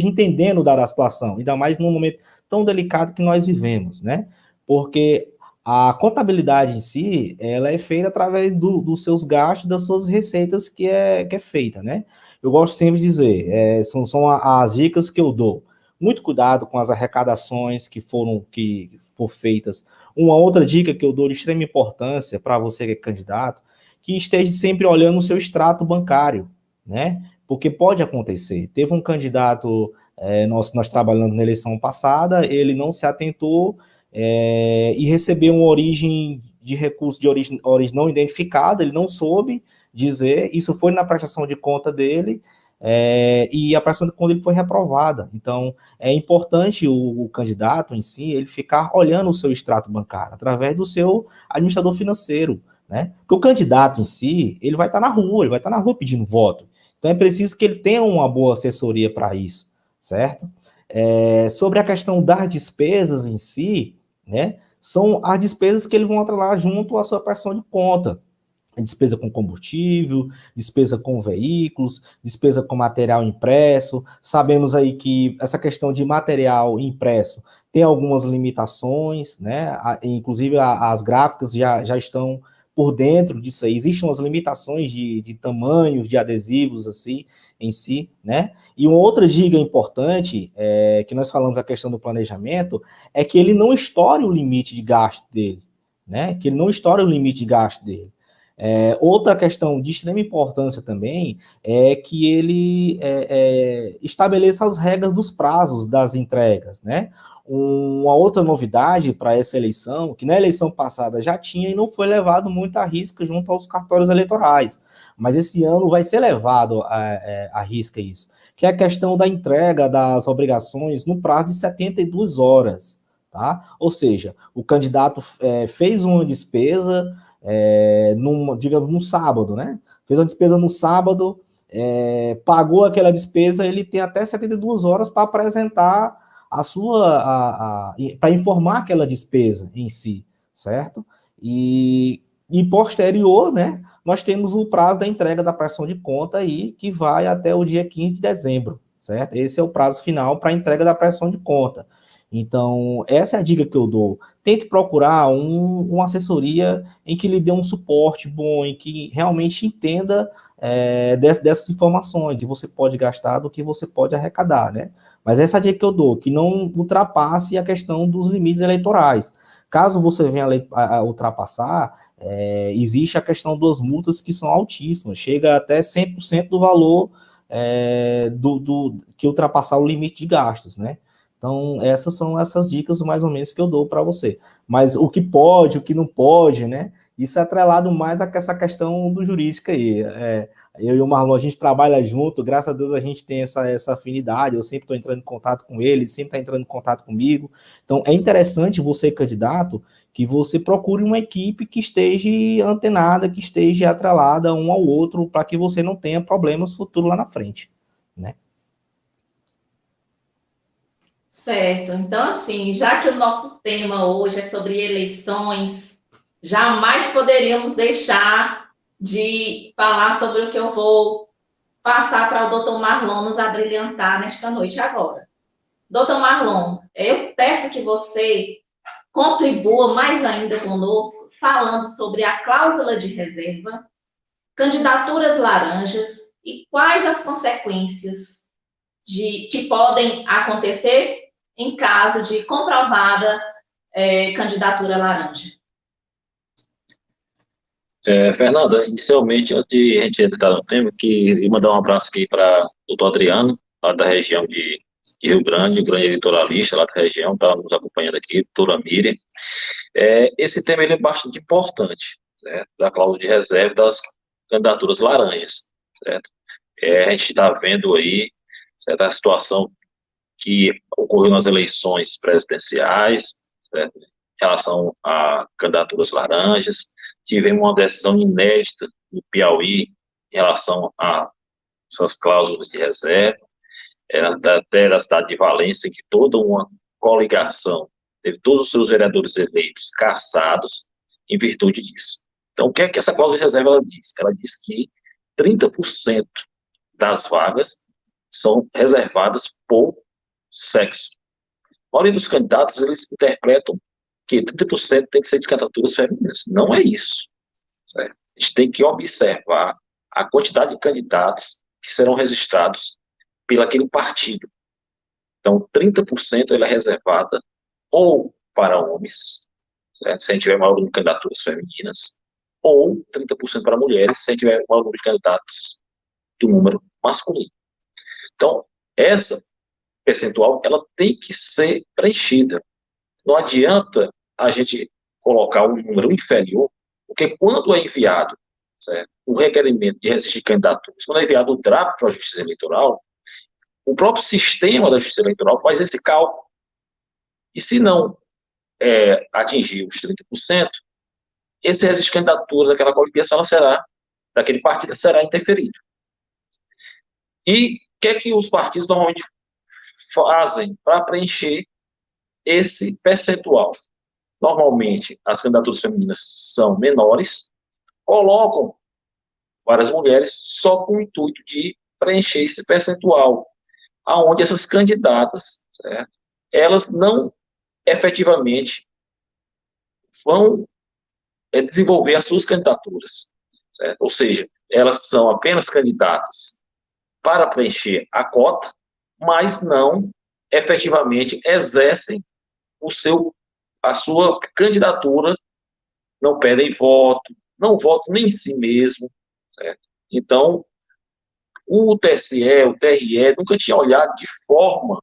entendendo da situação, ainda mais num momento tão delicado que nós vivemos, né? Porque a contabilidade em si, ela é feita através dos seus gastos, das suas receitas que é feita, né? Eu gosto sempre de dizer, são as dicas que eu dou. Muito cuidado com as arrecadações que foram feitas. Uma outra dica que eu dou de extrema importância para você que é candidato, que esteja sempre olhando o seu extrato bancário, né? Porque pode acontecer. Teve um candidato, nós trabalhando na eleição passada, ele não se atentou e recebeu uma origem de recurso de origem não identificada, ele não soube dizer, isso foi na prestação de conta dele, e a prestação de conta dele foi reprovada. Então, é importante o candidato em si, ele ficar olhando o seu extrato bancário, através do seu administrador financeiro, né? Porque o candidato em si, ele vai estar na rua pedindo voto. Então, é preciso que ele tenha uma boa assessoria para isso, certo? Sobre a questão das despesas em si, né? São as despesas que eles vão atrelar junto à sua prestação de conta. Despesa com combustível, despesa com veículos, despesa com material impresso. Sabemos aí que essa questão de material impresso tem algumas limitações, né? Inclusive as gráficas já estão por dentro disso aí. Existem umas limitações de tamanhos de adesivos assim em si, né? E uma outra dica importante, que nós falamos da questão do planejamento, é que ele não estoure o limite de gasto dele, né? Que ele não estoure o limite de gasto dele. Outra questão de extrema importância também é que ele estabeleça as regras dos prazos das entregas, né? Uma outra novidade para essa eleição, que na eleição passada já tinha e não foi levado muito à risca junto aos cartórios eleitorais, mas esse ano vai ser levado à risca isso, que é a questão da entrega das obrigações no prazo de 72 horas, tá? Ou seja, o candidato fez uma despesa, digamos, no sábado, né? Fez uma despesa no sábado, pagou aquela despesa, ele tem até 72 horas para apresentar para informar aquela despesa em si, certo? E posterior, né, nós temos o prazo da entrega da prestação de conta aí, que vai até o dia 15 de dezembro, certo? Esse é o prazo final para a entrega da prestação de conta. Então, essa é a dica que eu dou. Tente procurar uma assessoria em que lhe dê um suporte bom, em que realmente entenda dessas informações, que você pode gastar, do que você pode arrecadar, né? Mas essa é a dica que eu dou, que não ultrapasse a questão dos limites eleitorais. Caso você venha a ultrapassar, existe a questão das multas que são altíssimas, chega até 100% do valor que ultrapassar o limite de gastos, né? Então, essas são essas dicas mais ou menos que eu dou para você. Mas o que pode, o que não pode, né? Isso é atrelado mais a essa questão do jurídico aí. Eu e o Marlon, a gente trabalha junto, graças a Deus a gente tem essa afinidade, eu sempre estou entrando em contato com ele sempre está entrando em contato comigo. Então, é interessante você, candidato, que você procure uma equipe que esteja antenada, que esteja atrelada um ao outro, para que você não tenha problemas futuros lá na frente, né? Certo. Então, assim, já que o nosso tema hoje é sobre eleições, jamais poderíamos deixar de falar sobre o que eu vou passar para o doutor Marlon nos abrilhantar nesta noite agora. Doutor Marlon, eu peço que você contribua mais ainda conosco, falando sobre a cláusula de reserva, candidaturas laranjas e quais as consequências que podem acontecer em caso de comprovada candidatura laranja. Fernanda, inicialmente, antes de a gente entrar no tema, queria mandar um abraço aqui para o doutor Adriano, lá da região de Rio Grande, o grande editorialista lá da região, está nos acompanhando aqui, doutora Miriam. Esse tema ele é bastante importante, certo? Da cláusula de reserva das candidaturas laranjas, certo? A gente está vendo aí, certo, a situação que ocorreu nas eleições presidenciais, certo? Em relação a candidaturas laranjas. Tivemos uma decisão inédita no Piauí em relação a essas cláusulas de reserva, até da cidade de Valência, em que toda uma coligação teve todos os seus vereadores eleitos cassados em virtude disso. Então, o que é que essa cláusula de reserva ela diz? Ela diz que 30% das vagas são reservadas por sexo. A maioria dos candidatos, eles interpretam que 30% tem que ser de candidaturas femininas. Não é isso. Certo? A gente tem que observar a quantidade de candidatos que serão registrados pelo aquele partido. Então, 30% ela é reservada ou para homens, certo? Se a gente tiver maior número de candidaturas femininas, ou 30% para mulheres, se a gente tiver maior número de candidatos do número masculino. Então, essa percentual, ela tem que ser preenchida. Não adianta a gente colocar um número inferior, porque quando é enviado, certo, o requerimento de registro de candidaturas, quando é enviado o draft para a Justiça Eleitoral, o próprio sistema da Justiça Eleitoral faz esse cálculo. E se não atingir os 30%, esse registro de candidatura daquela coligação daquele partido será interferido. E o que é que os partidos normalmente fazem para preencher esse percentual? Normalmente, as candidaturas femininas são menores, colocam várias mulheres só com o intuito de preencher esse percentual, aonde essas candidatas, certo, elas não efetivamente vão desenvolver as suas candidaturas, certo? Ou seja, elas são apenas candidatas para preencher a cota, mas não efetivamente exercem a sua candidatura, não pedem voto, não votam nem em si mesmo, certo? Então, o TSE, o TRE, nunca tinha olhado de forma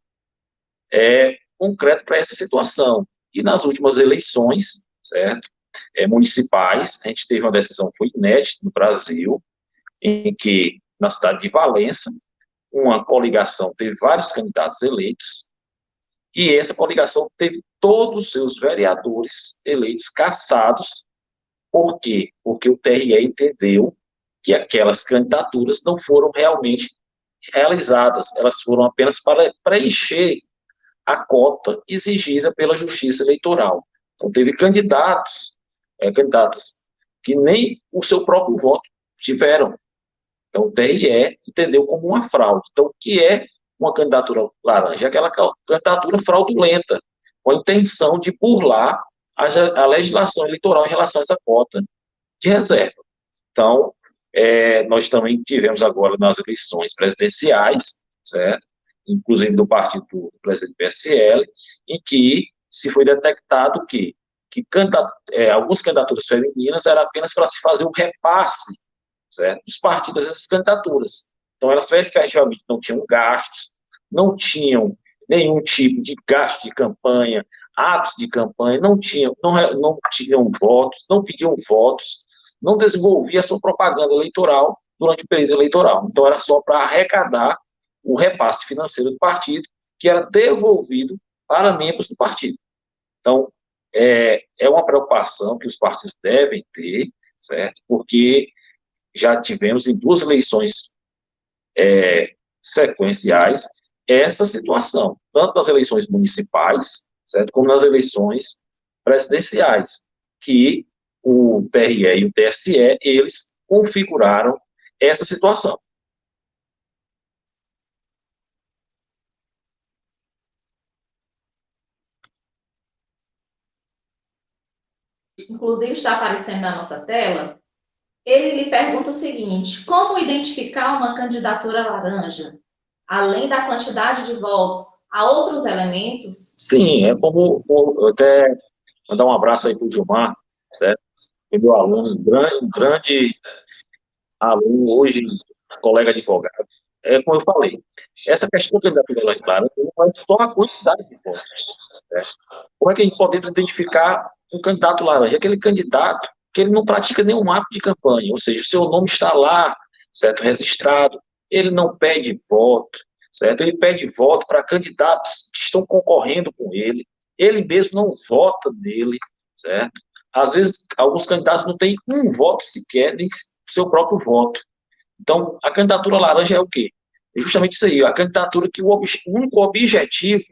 concreta para essa situação. E nas últimas eleições, certo, municipais, a gente teve uma decisão, foi inédita no Brasil, em que, na cidade de Valença, uma coligação teve vários candidatos eleitos, e essa coligação teve todos os seus vereadores eleitos cassados. Por quê? Porque o TRE entendeu que aquelas candidaturas não foram realmente realizadas, elas foram apenas para preencher a cota exigida pela Justiça Eleitoral. Então, teve candidatas que nem o seu próprio voto tiveram. Então, o TRE entendeu como uma fraude. Então, o que é uma candidatura laranja? É aquela candidatura fraudulenta, com a intenção de burlar a legislação eleitoral em relação a essa cota de reserva. Então, nós também tivemos agora nas eleições presidenciais, certo? Inclusive do partido do presidente PSL, em que se foi detectado que algumas candidaturas femininas eram apenas para se fazer um repasse, certo, dos partidos dessas candidaturas. Então, elas efetivamente não tinham gastos, não tinham nenhum tipo de gasto de campanha, atos de campanha, não tinham votos, não pediam votos, não desenvolvia a sua propaganda eleitoral durante o período eleitoral. Então, era só para arrecadar o repasse financeiro do partido, que era devolvido para membros do partido. Então, é uma preocupação que os partidos devem ter, certo? Porque já tivemos em 2 eleições sequenciais essa situação, tanto nas eleições municipais, certo, como nas eleições presidenciais, que o TRE e o TSE, eles configuraram essa situação. Inclusive está aparecendo na nossa tela, ele lhe pergunta o seguinte: como identificar uma candidatura laranja? Além da quantidade de votos, há outros elementos? Sim, é como até mandar um abraço aí para o Gilmar, certo? Meu aluno, um grande aluno, hoje colega advogado. É como eu falei, essa questão da candidatura laranja não é só a quantidade de votos. Certo? Como é que a gente podemos identificar um candidato laranja? Aquele candidato que ele não pratica nenhum ato de campanha, ou seja, o seu nome está lá, certo, registrado, ele não pede voto, certo? Ele pede voto para candidatos que estão concorrendo com ele mesmo não vota nele, certo? Às vezes, alguns candidatos não têm um voto sequer, nem seu próprio voto. Então, a candidatura laranja é o quê? É justamente isso aí, a candidatura que o único objetivo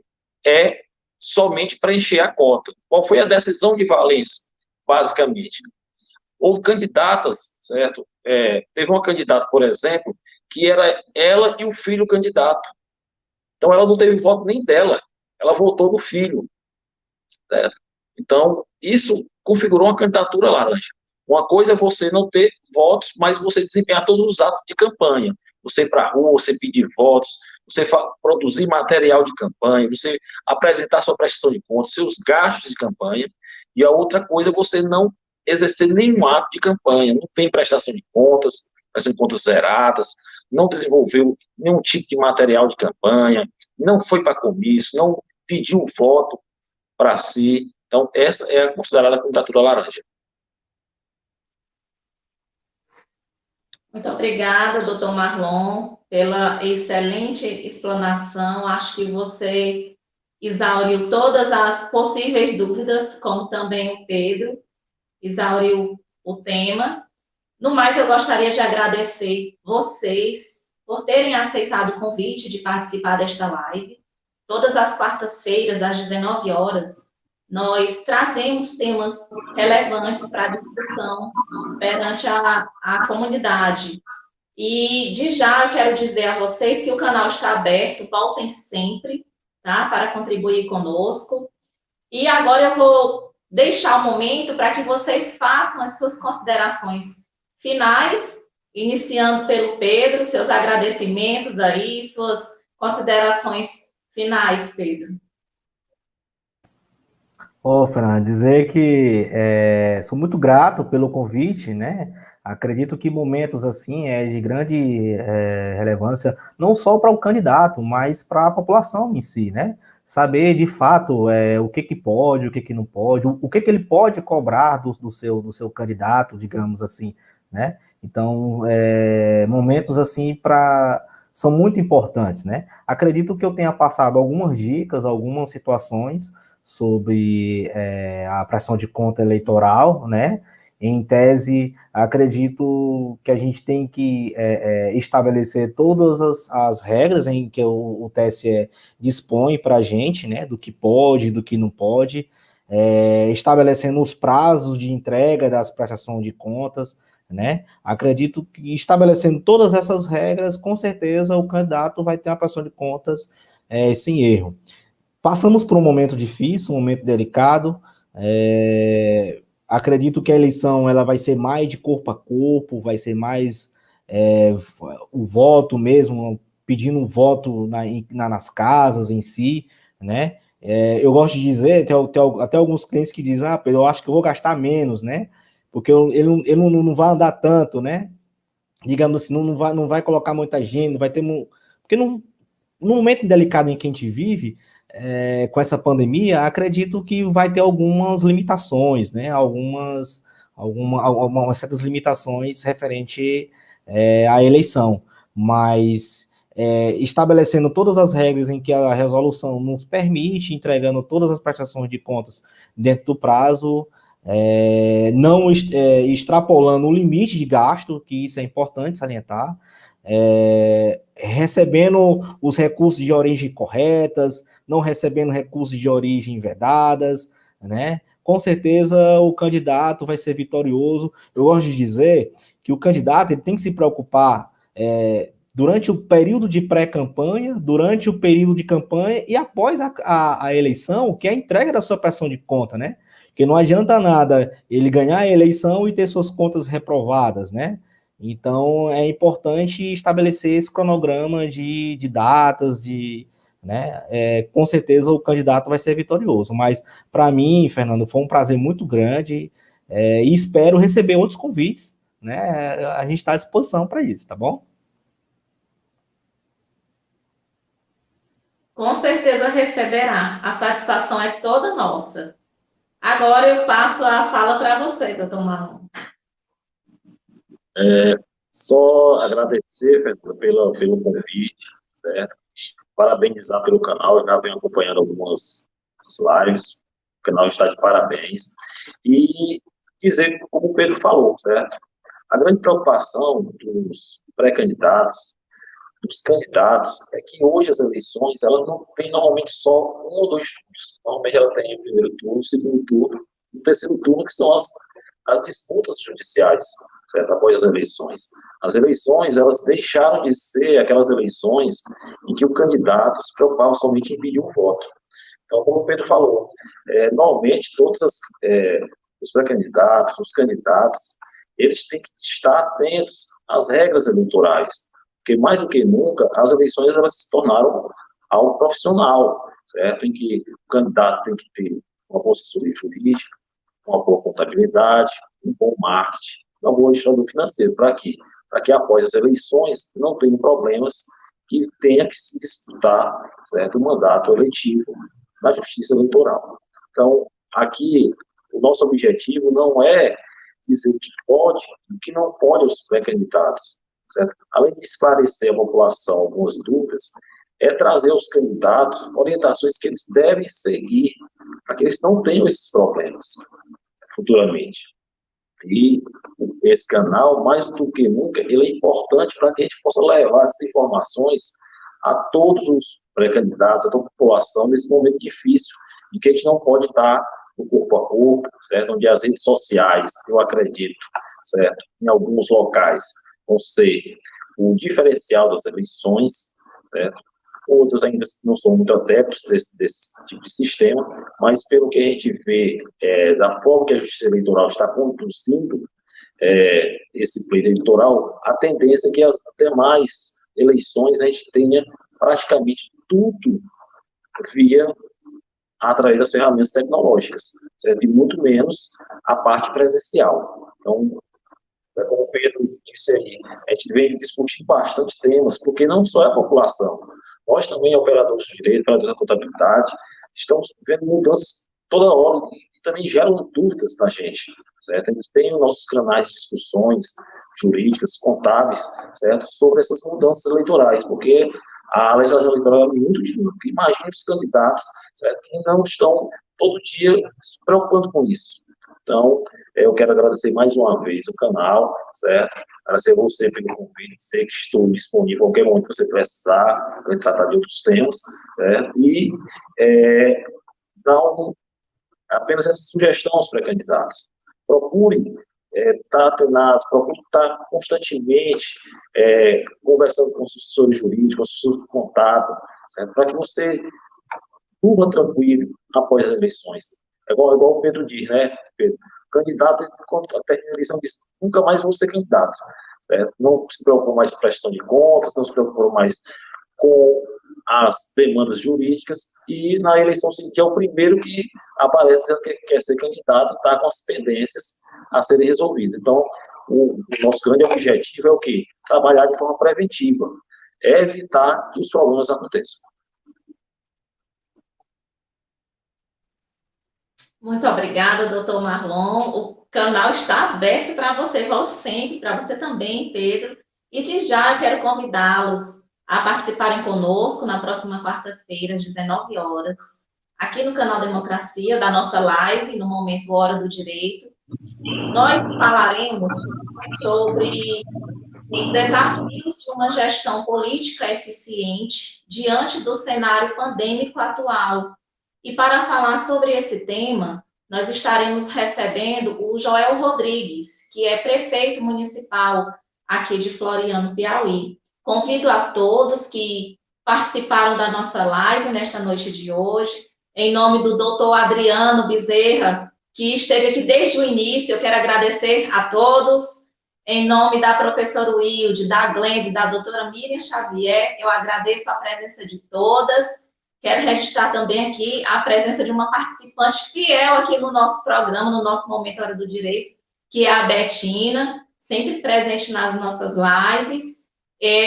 é somente preencher a cota. Qual foi a decisão de Valença, basicamente? Houve candidatas, certo? Teve uma candidata, por exemplo, que era ela e o filho candidato. Então, ela não teve voto nem dela, ela votou do filho, certo? Então, isso configurou uma candidatura laranja. Uma coisa é você não ter votos, mas você desempenhar todos os atos de campanha. Você ir para a rua, você pedir votos, você produzir material de campanha, você apresentar sua prestação de contas, seus gastos de campanha. E a outra coisa é você não exercer nenhum ato de campanha, não tem prestação de contas zeradas, não desenvolveu nenhum tipo de material de campanha, não foi para comício, não pediu voto para si. Então, essa é considerada a candidatura laranja. Muito obrigada, doutor Marlon, pela excelente explanação. Acho que você exauriu todas as possíveis dúvidas, como também o Pedro exauriu o tema. No mais, eu gostaria de agradecer vocês por terem aceitado o convite de participar desta live. Todas as quartas-feiras, às 19 horas, nós trazemos temas relevantes para discussão perante a comunidade. E de já eu quero dizer a vocês que o canal está aberto, voltem sempre, tá? Para contribuir conosco. E agora eu vou deixar o momento para que vocês façam as suas considerações finais, iniciando pelo Pedro, seus agradecimentos aí, suas considerações finais, Pedro. Fernando, dizer que sou muito grato pelo convite, né? Acredito que momentos assim é de grande relevância, não só para o candidato, mas para a população em si, né? Saber de fato o que pode, o que não pode, o que ele pode cobrar do seu candidato, digamos assim, né? Então, momentos assim são muito importantes, né? Acredito que eu tenha passado algumas dicas, algumas situações sobre a prestação de conta eleitoral, né? Em tese, acredito que a gente tem que estabelecer todas as regras em que o TSE dispõe para a gente, né? Do que pode, do que não pode, estabelecendo os prazos de entrega das prestações de contas, né? Acredito que estabelecendo todas essas regras, com certeza o candidato vai ter uma prestação de contas sem erro. Passamos por um momento difícil, um momento delicado. Acredito que a eleição ela vai ser mais de corpo a corpo, vai ser mais o voto mesmo, pedindo um voto nas casas em si, né? Eu gosto de dizer, tem até alguns clientes que dizem, Pedro, eu acho que eu vou gastar menos, né? Porque ele não vai andar tanto, né? Digamos assim, não vai colocar muita gente, não vai ter... Porque no momento delicado em que a gente vive, com essa pandemia, acredito que vai ter algumas limitações, né? Algumas certas limitações referente à eleição, mas estabelecendo todas as regras em que a resolução nos permite, entregando todas as prestações de contas dentro do prazo, não extrapolando o limite de gasto, que isso é importante salientar, recebendo os recursos de origem corretas, não recebendo recursos de origem vedadas, né? Com certeza o candidato vai ser vitorioso. Eu gosto de dizer que o candidato ele tem que se preocupar durante o período de pré-campanha, durante o período de campanha e após a eleição, que é a entrega da sua prestação de conta, né? Porque não adianta nada ele ganhar a eleição e ter suas contas reprovadas, né? Então, é importante estabelecer esse cronograma de datas, né? Com certeza o candidato vai ser vitorioso. Mas, para mim, Fernando, foi um prazer muito grande e espero receber outros convites, né? A gente está à disposição para isso, tá bom? Com certeza receberá. A satisfação é toda nossa. Agora eu passo a fala para você, doutor Marlon. Só agradecer, Fernando, pelo convite, certo? Parabenizar pelo canal, eu já venho acompanhando algumas lives, o canal está de parabéns. E dizer, como o Pedro falou, certo? A grande preocupação dos pré-candidatos, dos candidatos, é que hoje as eleições, elas não têm normalmente só um ou dois turnos. Normalmente ela tem o primeiro turno, o segundo turno, e o terceiro turno, que são as disputas judiciais, certo? Após as eleições. As eleições, elas deixaram de ser aquelas eleições em que o candidato se preocupava somente em pedir um voto. Então, como o Pedro falou, normalmente os pré-candidatos, os candidatos, eles têm que estar atentos às regras eleitorais, porque mais do que nunca as eleições elas se tornaram algo profissional, certo? Em que o candidato tem que ter uma boa assessoria jurídica, uma boa contabilidade, um bom marketing, uma boa gestão financeira. Para quê? Para que após as eleições não tenham problemas que tenha que se disputar, certo, o mandato eletivo na justiça eleitoral. Então, aqui, o nosso objetivo não é dizer o que pode e o que não pode aos pré-candidatos, certo? Além de esclarecer à população algumas dúvidas, é trazer aos candidatos orientações que eles devem seguir para que eles não tenham esses problemas futuramente. E esse canal, mais do que nunca, ele é importante para que a gente possa levar essas informações a todos os pré-candidatos, a toda a população, nesse momento difícil, em que a gente não pode estar no corpo a corpo, certo? Onde as redes sociais, eu acredito, certo? Em alguns locais, vão ser o diferencial das eleições, certo? Outros ainda não são muito adeptos desse tipo de sistema, mas pelo que a gente vê, da forma que a Justiça Eleitoral está conduzindo esse pleito eleitoral, a tendência é que as demais eleições a gente tenha praticamente tudo via através das ferramentas tecnológicas, certo? E muito menos a parte presencial. Então, como o Pedro disse aí, a gente vem discutindo bastante temas, porque não só a população, nós também, operadores de direito, operadores da contabilidade, estamos vendo mudanças toda hora e também geram dúvidas na gente, certo? A gente tem os nossos canais de discussões jurídicas, contábeis, certo? Sobre essas mudanças eleitorais, porque a legislação eleitoral é muito dinâmica. Imagine os candidatos, certo? Que não estão todo dia se preocupando com isso. Então, eu quero agradecer mais uma vez o canal, certo? Agradecer você pelo convite, dizer que estou disponível a qualquer momento que você precisar, para tratar de outros temas, certo? E dar apenas essa sugestão aos pré-candidatos. Procure estar atenados, procure estar constantemente conversando com os assessores jurídicos, com os assessores contábeis, para que você durma tranquilo após as eleições. É igual o Pedro diz, né, Pedro? Candidato, até a eleição diz, nunca mais vou ser candidato. Certo? Não se preocupa mais com prestação de contas, não se preocupa mais com as demandas jurídicas, e na eleição seguinte é o primeiro que aparece dizendo que quer ser candidato e está com as pendências a serem resolvidas. Então, o nosso grande objetivo é o quê? Trabalhar de forma preventiva, evitar que os problemas aconteçam. Muito obrigada, doutor Marlon. O canal está aberto para você, volte sempre, para você também, Pedro. E de já eu quero convidá-los a participarem conosco na próxima quarta-feira, às 19 horas, aqui no canal Democracia, da nossa live, no Momento Hora do Direito. Nós falaremos sobre os desafios de uma gestão política eficiente diante do cenário pandêmico atual. E para falar sobre esse tema, nós estaremos recebendo o Joel Rodrigues, que é prefeito municipal aqui de Floriano, Piauí. Convido a todos que participaram da nossa live nesta noite de hoje, em nome do doutor Adriano Bezerra, que esteve aqui desde o início, eu quero agradecer a todos. Em nome da professora Wilde, da Glenda e da doutora Miriam Xavier, eu agradeço a presença de todas. Quero registrar também aqui a presença de uma participante fiel aqui no nosso programa, no nosso Momento Hora do Direito, que é a Betina, sempre presente nas nossas lives.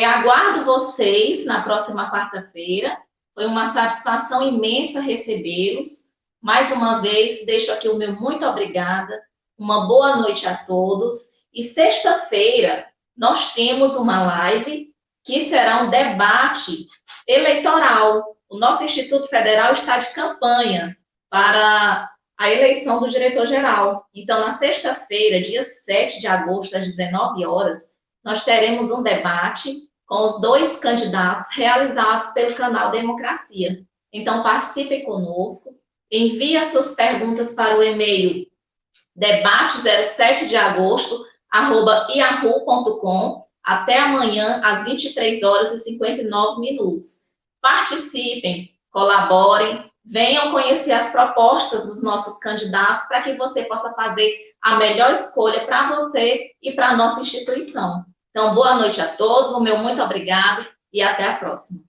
Aguardo vocês na próxima quarta-feira. Foi uma satisfação imensa recebê-los. Mais uma vez, deixo aqui o meu muito obrigada. Uma boa noite a todos. E sexta-feira, nós temos uma live que será um debate eleitoral. O nosso Instituto Federal está de campanha para a eleição do diretor-geral. Então, na sexta-feira, dia 7 de agosto, às 19 horas, nós teremos um debate com os 2 candidatos realizados pelo canal Democracia. Então, participe conosco, envie as suas perguntas para o e-mail debate07deagosto@yahoo.com. Até amanhã, às 23 horas e 59 minutos. Participem, colaborem, venham conhecer as propostas dos nossos candidatos para que você possa fazer a melhor escolha para você e para a nossa instituição. Então, boa noite a todos, o meu muito obrigado e até a próxima.